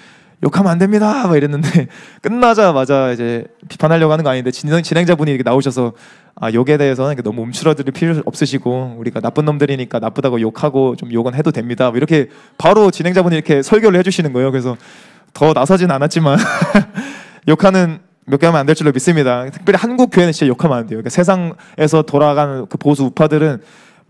욕하면 안 됩니다 막 이랬는데 끝나자마자 이제 비판하려고 하는 거 아닌데 진행자분이 이렇게 나오셔서 욕에 대해서는 너무 움츠러들 필요 없으시고 우리가 나쁜 놈들이니까 나쁘다고 욕하고 좀 욕은 해도 됩니다 이렇게 바로 진행자분이 이렇게 설교를 해주시는 거예요. 그래서 더 나서진 않았지만 욕하는 몇 개 하면 안 될 줄로 믿습니다. 특별히 한국 교회는 진짜 욕하면 안 돼요. 그러니까 세상에서 돌아가는 그 보수 우파들은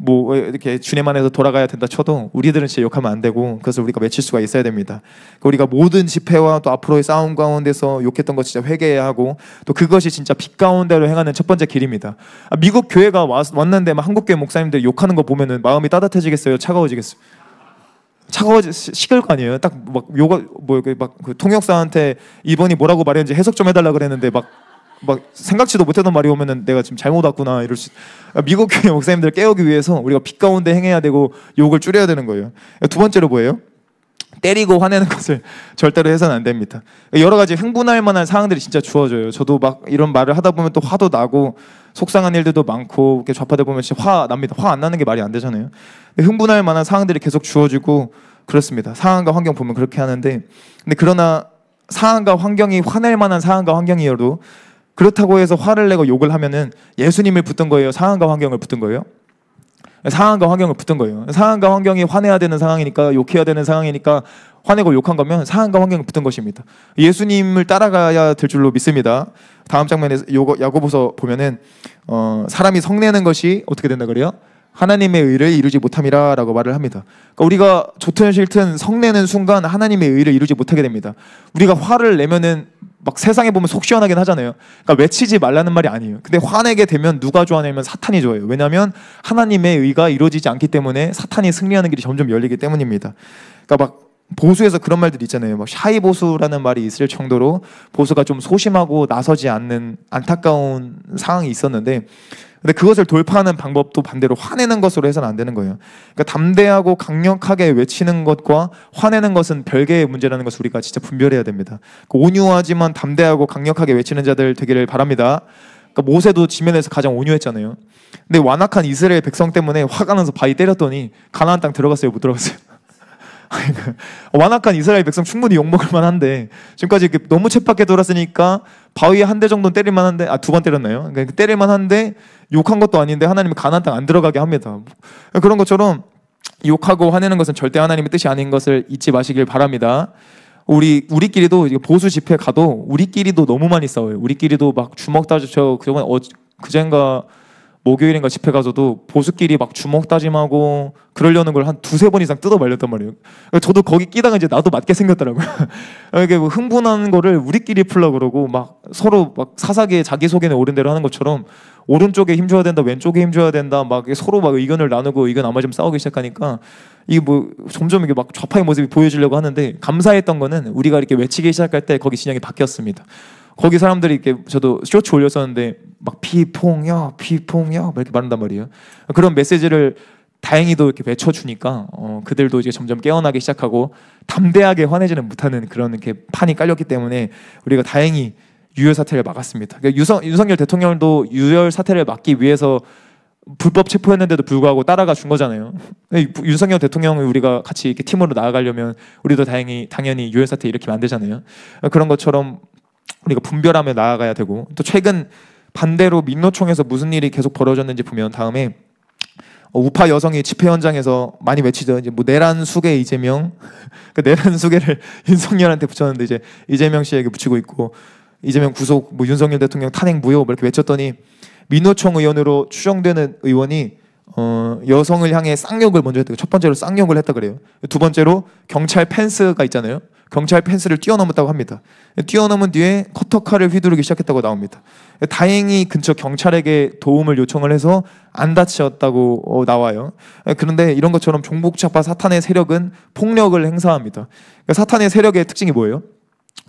뭐 이렇게 주님 안에서 돌아가야 된다 쳐도 우리들은 진짜 욕하면 안 되고 그것을 우리가 맺힐 수가 있어야 됩니다. 우리가 모든 집회와 또 앞으로의 싸움 가운데서 욕했던 거 진짜 회개해야 하고 또 그것이 진짜 빛 가운데로 행하는 첫 번째 길입니다. 미국 교회가 왔는데 막 한국 교회 목사님들 욕하는 거 보면은 마음이 따뜻해지겠어요? 차가워지겠어요? 식을 거 아니에요. 딱 막 그 통역사한테 이번이 뭐라고 말했는지 해석 좀 해달라 그랬는데 막 막 생각지도 못했던 말이 오면은 내가 지금 잘못 왔구나 이럴 수. 미국 교회 목사님들 깨우기 위해서 우리가 빛 가운데 행해야 되고 욕을 줄여야 되는 거예요. 두 번째로 뭐예요? 때리고 화내는 것을 절대로 해서는 안 됩니다. 여러 가지 흥분할 만한 상황들이 진짜 주어져요. 저도 막 이런 말을 하다 보면 또 화도 나고 속상한 일들도 많고 이렇게 좌파들 보면 진짜 화 납니다. 화 안 나는 게 말이 안 되잖아요. 흥분할 만한 상황들이 계속 주어지고 그렇습니다. 상황과 환경 보면 그렇게 하는데, 근데 그러나 상황과 환경이 화낼 만한 상황과 환경이어도 그렇다고 해서 화를 내고 욕을 하면은 예수님을 붙든 거예요? 상황과 환경을 붙든 거예요? 상황과 환경을 붙든 거예요. 상황과 환경이 화내야 되는 상황이니까, 욕해야 되는 상황이니까 화내고 욕한 거면 상황과 환경을 붙든 것입니다. 예수님을 따라가야 될 줄로 믿습니다. 다음 장면에 야고보서 보면은 사람이 성내는 것이 어떻게 된다 그래요? 하나님의 의를 이루지 못함이라 라고 말을 합니다. 그러니까 우리가 좋든 싫든 성내는 순간 하나님의 의를 이루지 못하게 됩니다. 우리가 화를 내면은 막 세상에 보면 속 시원하긴 하잖아요. 그러니까 외치지 말라는 말이 아니에요. 근데 화내게 되면 누가 좋아하냐면 사탄이 좋아해요. 왜냐하면 하나님의 의가 이루어지지 않기 때문에 사탄이 승리하는 길이 점점 열리기 때문입니다. 그러니까 막 보수에서 그런 말들이 있잖아요. 막 샤이 보수라는 말이 있을 정도로 보수가 좀 소심하고 나서지 않는 안타까운 상황이 있었는데, 근데 그것을 돌파하는 방법도 반대로 화내는 것으로 해서는 안 되는 거예요. 그러니까 담대하고 강력하게 외치는 것과 화내는 것은 별개의 문제라는 것을 우리가 진짜 분별해야 됩니다. 온유하지만 담대하고 강력하게 외치는 자들 되기를 바랍니다. 그러니까 모세도 지면에서 가장 온유했잖아요. 근데 완악한 이스라엘 백성 때문에 화가 나서 바위 때렸더니 가나안 땅 들어갔어요? 못 들어갔어요? 완악한 이스라엘 백성 충분히 욕먹을 만한데 지금까지 이렇게 너무 쳇바퀴 돌았으니까 바위에 한 대 정도는 때릴 만한데, 두 번 때렸나요? 그러니까 때릴 만한데 욕한 것도 아닌데 하나님이 가나안 땅 안 들어가게 합니다. 그런 것처럼 욕하고 화내는 것은 절대 하나님의 뜻이 아닌 것을 잊지 마시길 바랍니다. 우리끼리도 보수 집회 가도 우리끼리도 너무 많이 싸워요. 우리끼리도 막 주먹 다지쳐. 그젠가 목요일인가 집회 가서도 보수끼리 막 주먹 다짐하고 그러려는 걸 한 두세 번 이상 뜯어 말렸단 말이에요. 저도 거기 끼다가 이제 나도 맞게 생겼더라고요. 이게 뭐 흥분하는 거를 우리끼리 풀려고 그러고 막 서로 막 사사기에 자기소개는 옳은 대로 하는 것처럼 오른쪽에 힘줘야 된다, 왼쪽에 힘줘야 된다, 막 서로 막 의견을 나누고 의견 안 맞으면 싸우기 시작하니까 이게 뭐 점점 이게 막 좌파의 모습이 보여지려고 하는데, 감사했던 거는 우리가 이렇게 외치기 시작할 때 거기 진영이 바뀌었습니다. 거기 사람들이 이렇게, 저도 쇼츠 올렸었는데 막 비폭력 막 이렇게 말한단 말이에요. 그런 메시지를 다행히도 이렇게 외쳐주니까 그들도 이제 점점 깨어나기 시작하고 담대하게 화내지는 못하는 그런 이렇게 판이 깔렸기 때문에 우리가 다행히 유혈 사태를 막았습니다. 그러니까 윤석열 대통령도 유혈 사태를 막기 위해서 불법 체포했는데도 불구하고 따라가 준 거잖아요. 윤석열 대통령을 우리가 같이 이렇게 팀으로 나아가려면 우리도 당연히 유혈 사태 일으키면 안 되잖아요. 그런 것처럼 우리가 분별하며 나아가야 되고, 또 최근 반대로 민노총에서 무슨 일이 계속 벌어졌는지 보면 다음에 우파 여성이 집회 현장에서 많이 외치죠. 이제 뭐 내란 수계 이재명, 그 내란 수계를 윤석열한테 붙였는데 이제 이재명 씨에게 붙이고 있고, 이재명 구속, 뭐 윤석열 대통령 탄핵 무효 뭐 이렇게 외쳤더니 민노총 의원으로 추정되는 의원이 여성을 향해 쌍욕을 먼저 했다. 첫 번째로 쌍욕을 했다 그래요. 두 번째로 경찰 펜스가 있잖아요. 경찰 펜스를 뛰어넘었다고 합니다. 뛰어넘은 뒤에 커터칼을 휘두르기 시작했다고 나옵니다. 다행히 근처 경찰에게 도움을 요청을 해서 안 다쳤다고 나와요. 그런데 이런 것처럼 종북좌파 사탄의 세력은 폭력을 행사합니다. 사탄의 세력의 특징이 뭐예요?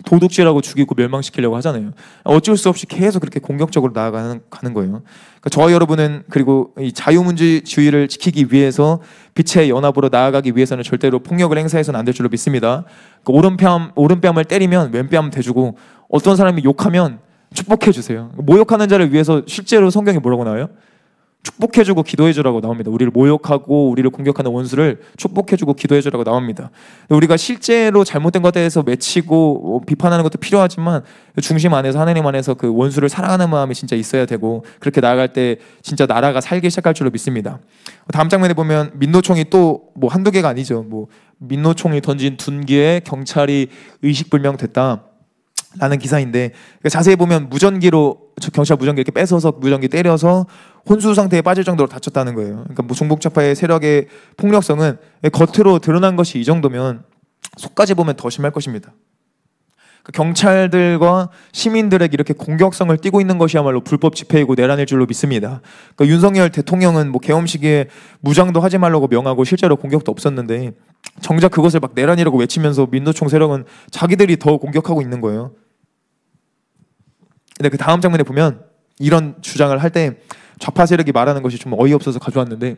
도둑질하고 죽이고 멸망시키려고 하잖아요. 어쩔 수 없이 계속 그렇게 공격적으로 나아가는 거예요. 그러니까 저와 여러분은, 그리고 이 자유민주주의를 지키기 위해서 빛의 연합으로 나아가기 위해서는 절대로 폭력을 행사해서는 안 될 줄로 믿습니다. 그러니까 오른뺨을 때리면 왼뺨 대주고, 어떤 사람이 욕하면 축복해 주세요. 모욕하는 자를 위해서 실제로 성경에 뭐라고 나와요? 축복해주고 기도해주라고 나옵니다. 우리를 모욕하고 우리를 공격하는 원수를 축복해주고 기도해주라고 나옵니다. 우리가 실제로 잘못된 것에 대해서 맺히고 비판하는 것도 필요하지만 중심 안에서, 하나님 안에서 그 원수를 사랑하는 마음이 진짜 있어야 되고, 그렇게 나아갈 때 진짜 나라가 살기 시작할 줄로 믿습니다. 다음 장면에 보면 민노총이 또 뭐 한두 개가 아니죠. 뭐 민노총이 던진 둔기에 경찰이 의식불명됐다 라는 기사인데, 자세히 보면 경찰 무전기 이렇게 뺏어서 무전기 때려서 혼수 상태에 빠질 정도로 다쳤다는 거예요. 그러니까 뭐 종북좌파의 세력의 폭력성은 겉으로 드러난 것이 이 정도면 속까지 보면 더 심할 것입니다. 경찰들과 시민들에게 이렇게 공격성을 띠고 있는 것이야말로 불법 집회이고 내란일 줄로 믿습니다. 그러니까 윤석열 대통령은 뭐 계엄 시기에 무장도 하지 말라고 명하고 실제로 공격도 없었는데 정작 그것을 막 내란이라고 외치면서 민노총 세력은 자기들이 더 공격하고 있는 거예요. 근데 그 다음 장면에 보면 이런 주장을 할 때 좌파 세력이 말하는 것이 좀 어이없어서 가져왔는데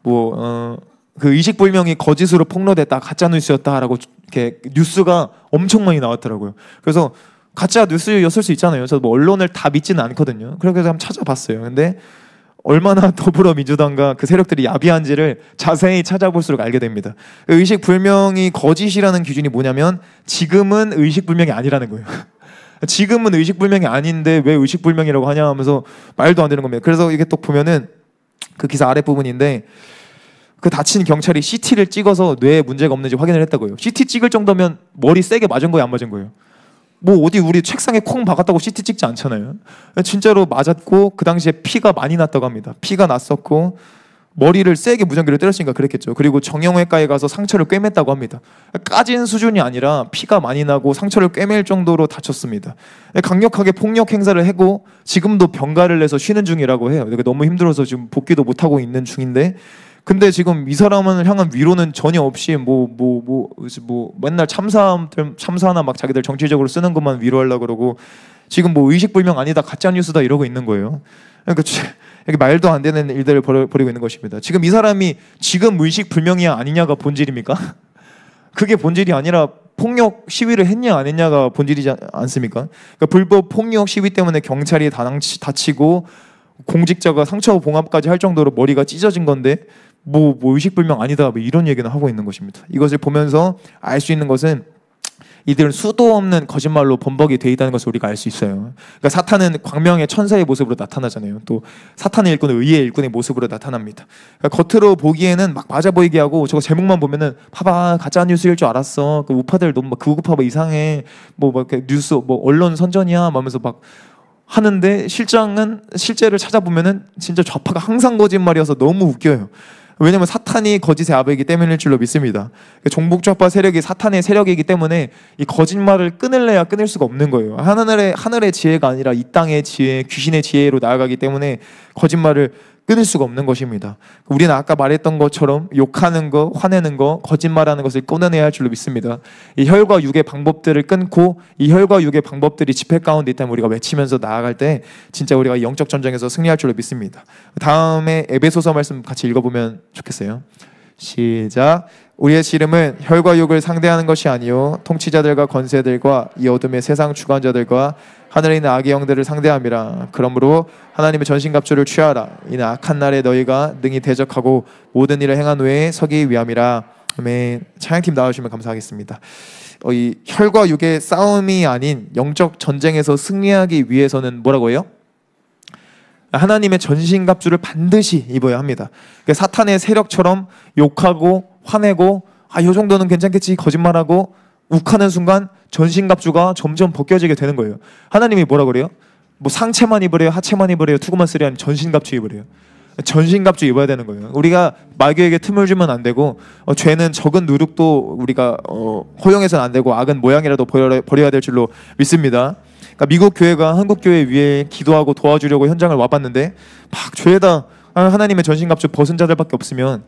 그 의식불명이 거짓으로 폭로됐다, 가짜 뉴스였다라고 이렇게 뉴스가 엄청 많이 나왔더라고요. 그래서 가짜 뉴스였을 수 있잖아요. 그래서 뭐 언론을 다 믿지는 않거든요. 그래서 한번 찾아봤어요. 근데 얼마나 더불어민주당과 그 세력들이 야비한지를 자세히 찾아볼수록 알게 됩니다. 의식불명이 거짓이라는 기준이 뭐냐면 지금은 의식불명이 아니라는 거예요. 지금은 의식불명이 아닌데 왜 의식불명이라고 하냐 하면서 말도 안 되는 겁니다. 그래서 이게 또 보면은 그 기사 아랫부분인데 그 다친 경찰이 CT를 찍어서 뇌에 문제가 없는지 확인을 했다고요. CT 찍을 정도면 머리 세게 맞은 거예요, 안 맞은 거예요? 뭐 어디 우리 책상에 콩 박았다고 CT 찍지 않잖아요. 진짜로 맞았고 그 당시에 피가 많이 났다고 합니다. 피가 났었고 머리를 세게 무전기를 때렸으니까 그랬겠죠. 그리고 정형외과에 가서 상처를 꿰맸다고 합니다. 까진 수준이 아니라 피가 많이 나고 상처를 꿰맬 정도로 다쳤습니다. 강력하게 폭력 행사를 하고 지금도 병가를 내서 쉬는 중이라고 해요. 너무 힘들어서 지금 복귀도 못하고 있는 중인데, 근데 지금 이 사람을 향한 위로는 전혀 없이 맨날 참사나 막 자기들 정치적으로 쓰는 것만 위로하려고 그러고 지금 뭐 의식불명 아니다, 가짜 뉴스다 이러고 있는 거예요. 그러니까 이렇게 말도 안 되는 일들을 벌이고 있는 것입니다. 지금 이 사람이 지금 의식불명이야 아니냐가 본질입니까? 그게 본질이 아니라 폭력 시위를 했냐 안 했냐가 본질이지 않습니까? 그러니까 불법 폭력 시위 때문에 경찰이 다치고 공직자가 상처 봉합까지 할 정도로 머리가 찢어진 건데 뭐 의식불명 아니다 뭐 이런 얘기는 하고 있는 것입니다. 이것을 보면서 알 수 있는 것은 이들은 수도 없는 거짓말로 범벅이 돼 있다는 것을 우리가 알 수 있어요. 그러니까 사탄은 광명의 천사의 모습으로 나타나잖아요. 또 사탄의 일꾼은 의의 일꾼의 모습으로 나타납니다. 그러니까 겉으로 보기에는 막 맞아 보이게 하고 저거 제목만 보면은 봐봐 가짜 뉴스일 줄 알았어. 그 우파들 너무 막 극우파 이상해. 뭐 뉴스 뭐 언론 선전이야 하면서 막 하는데 실제를 찾아보면은 진짜 좌파가 항상 거짓말이어서 너무 웃겨요. 왜냐면 사탄이 거짓의 아버지이기 때문일 줄로 믿습니다. 종북좌파 세력이 사탄의 세력이기 때문에 이 거짓말을 끊을래야 끊을 수가 없는 거예요. 하늘의 지혜가 아니라 이 땅의 지혜, 귀신의 지혜로 나아가기 때문에 거짓말을 끊을 수가 없는 것입니다. 우리는 아까 말했던 것처럼 욕하는 거, 화내는 거, 거짓말하는 것을 끊어내야 할 줄로 믿습니다. 이 혈과 육의 방법들을 끊고 이 혈과 육의 방법들이 집회 가운데 있다면 우리가 외치면서 나아갈 때 진짜 우리가 영적 전쟁에서 승리할 줄로 믿습니다. 다음에 에베소서 말씀 같이 읽어보면 좋겠어요. 시작. 우리의 씨름은 혈과 육을 상대하는 것이 아니요 통치자들과 권세들과 이 어둠의 세상 주관자들과 하늘에 있는 악의 영들을 상대함이라. 그러므로 하나님의 전신갑주를 취하라. 이는 악한 날에 너희가 능히 대적하고 모든 일을 행한 후에 서기 위함이라. 아멘. 찬양팀 나와주시면 감사하겠습니다. 이 혈과 육의 싸움이 아닌 영적 전쟁에서 승리하기 위해서는 뭐라고 해요? 하나님의 전신갑주를 반드시 입어야 합니다. 그러니까 사탄의 세력처럼 욕하고 화내고 이 정도는 괜찮겠지 거짓말하고 욱하는 순간 전신갑주가 점점 벗겨지게 되는 거예요. 하나님이 뭐라 그래요? 뭐 상체만 입으래요? 하체만 입으래요? 투구만 쓰래요? 아니면 전신갑주 입으래요? 전신갑주 입어야 되는 거예요. 우리가 마귀에게 틈을 주면 안 되고 죄는 적은 누룩도 우리가 허용해서는 안 되고 악은 모양이라도 버려야 될 줄로 믿습니다. 그러니까 미국 교회가 한국 교회 위에 기도하고 도와주려고 현장을 와봤는데 막 죄다 하나님의 전신갑주 벗은 자들밖에 없으면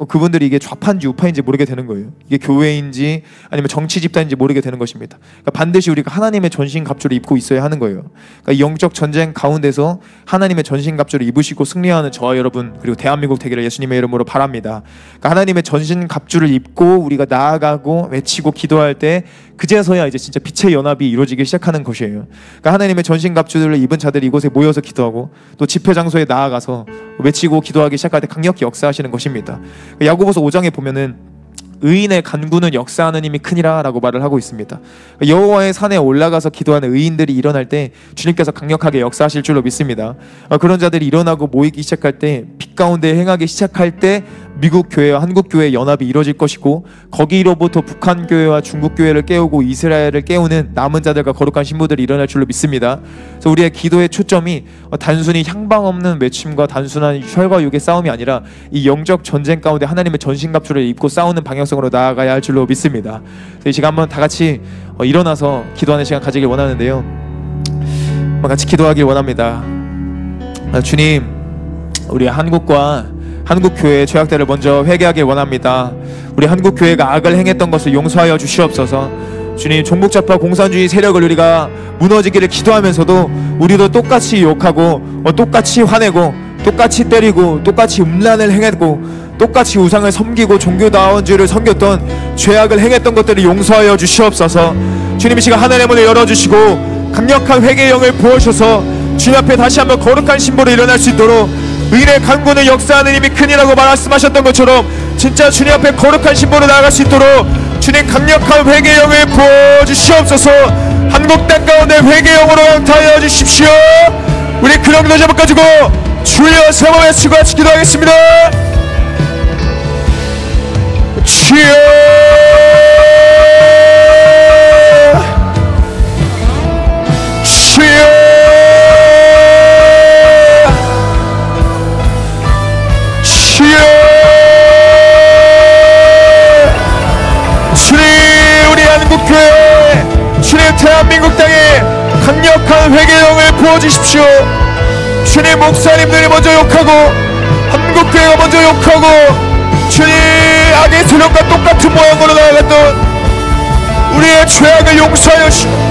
그분들이 이게 좌파인지 우파인지 모르게 되는 거예요. 이게 교회인지 아니면 정치 집단인지 모르게 되는 것입니다. 그러니까 반드시 우리가 하나님의 전신갑주를 입고 있어야 하는 거예요. 그러니까 영적 전쟁 가운데서 하나님의 전신갑주를 입으시고 승리하는 저와 여러분 그리고 대한민국 되기를 예수님의 이름으로 바랍니다. 그러니까 하나님의 전신갑주를 입고 우리가 나아가고 외치고 기도할 때 그제서야 이제 진짜 빛의 연합이 이루어지기 시작하는 것이에요. 그러니까 하나님의 전신갑주를 입은 자들이 이곳에 모여서 기도하고 또 집회 장소에 나아가서 외치고 기도하기 시작할 때 강력히 역사하시는 것입니다. 야고보서 5장에 보면은 의인의 간구는 역사하는 힘이 크니라 라고 말을 하고 있습니다. 여호와의 산에 올라가서 기도하는 의인들이 일어날 때 주님께서 강력하게 역사하실 줄로 믿습니다. 그런 자들이 일어나고 모이기 시작할 때 빛 가운데 행하기 시작할 때 미국 교회와 한국 교회의 연합이 이루어질 것이고 거기로부터 북한 교회와 중국 교회를 깨우고 이스라엘을 깨우는 남은 자들과 거룩한 신부들이 일어날 줄로 믿습니다. 그래서 우리의 기도의 초점이 단순히 향방 없는 외침과 단순한 혈과 육의 싸움이 아니라 이 영적 전쟁 가운데 하나님의 전신갑주를 입고 싸우는 방향성으로 나아가야 할 줄로 믿습니다. 이 시간 한번 다 같이 일어나서 기도하는 시간 가지길 원하는데요. 같이 기도하길 원합니다. 주님, 우리 한국과 한국 교회의 죄악들을 먼저 회개하길 원합니다. 우리 한국 교회가 악을 행했던 것을 용서하여 주시옵소서. 주님, 종북좌파 공산주의 세력을 우리가 무너지기를 기도하면서도 우리도 똑같이 욕하고 똑같이 화내고 똑같이 때리고 똑같이 음란을 행했고 똑같이 우상을 섬기고 종교다원주의를 섬겼던 죄악을 행했던 것들을 용서하여 주시옵소서. 주님, 이 시간 하늘의 문을 열어주시고 강력한 회개의 영을 부으셔서 주님 앞에 다시 한번 거룩한 신보로 일어날 수 있도록, 의인의 강구는 역사하는 힘이 크니라고 말씀하셨던 것처럼 진짜 주님 앞에 거룩한 신보로 나아갈 수 있도록 주님 강력한 회개의 영을 부어주시옵소서. 한국 땅 가운데 회개의 영으로 강타하여 주십시오. 우리 그런 기도 제목 가지고 주여 세 번 외치고 같이 기도하겠습니다. 주여, 주여, 주여. 주님, 우리 한국교회, 주님 대한민국 땅에 강력한 회개의 영을 부어주십시오. 주님, 목사님들이 먼저 욕하고 한국교회가 먼저 욕하고 주님, 악의 세력과 똑같은 모양으로 나아갔던 우리의 죄악을 용서하여 주시고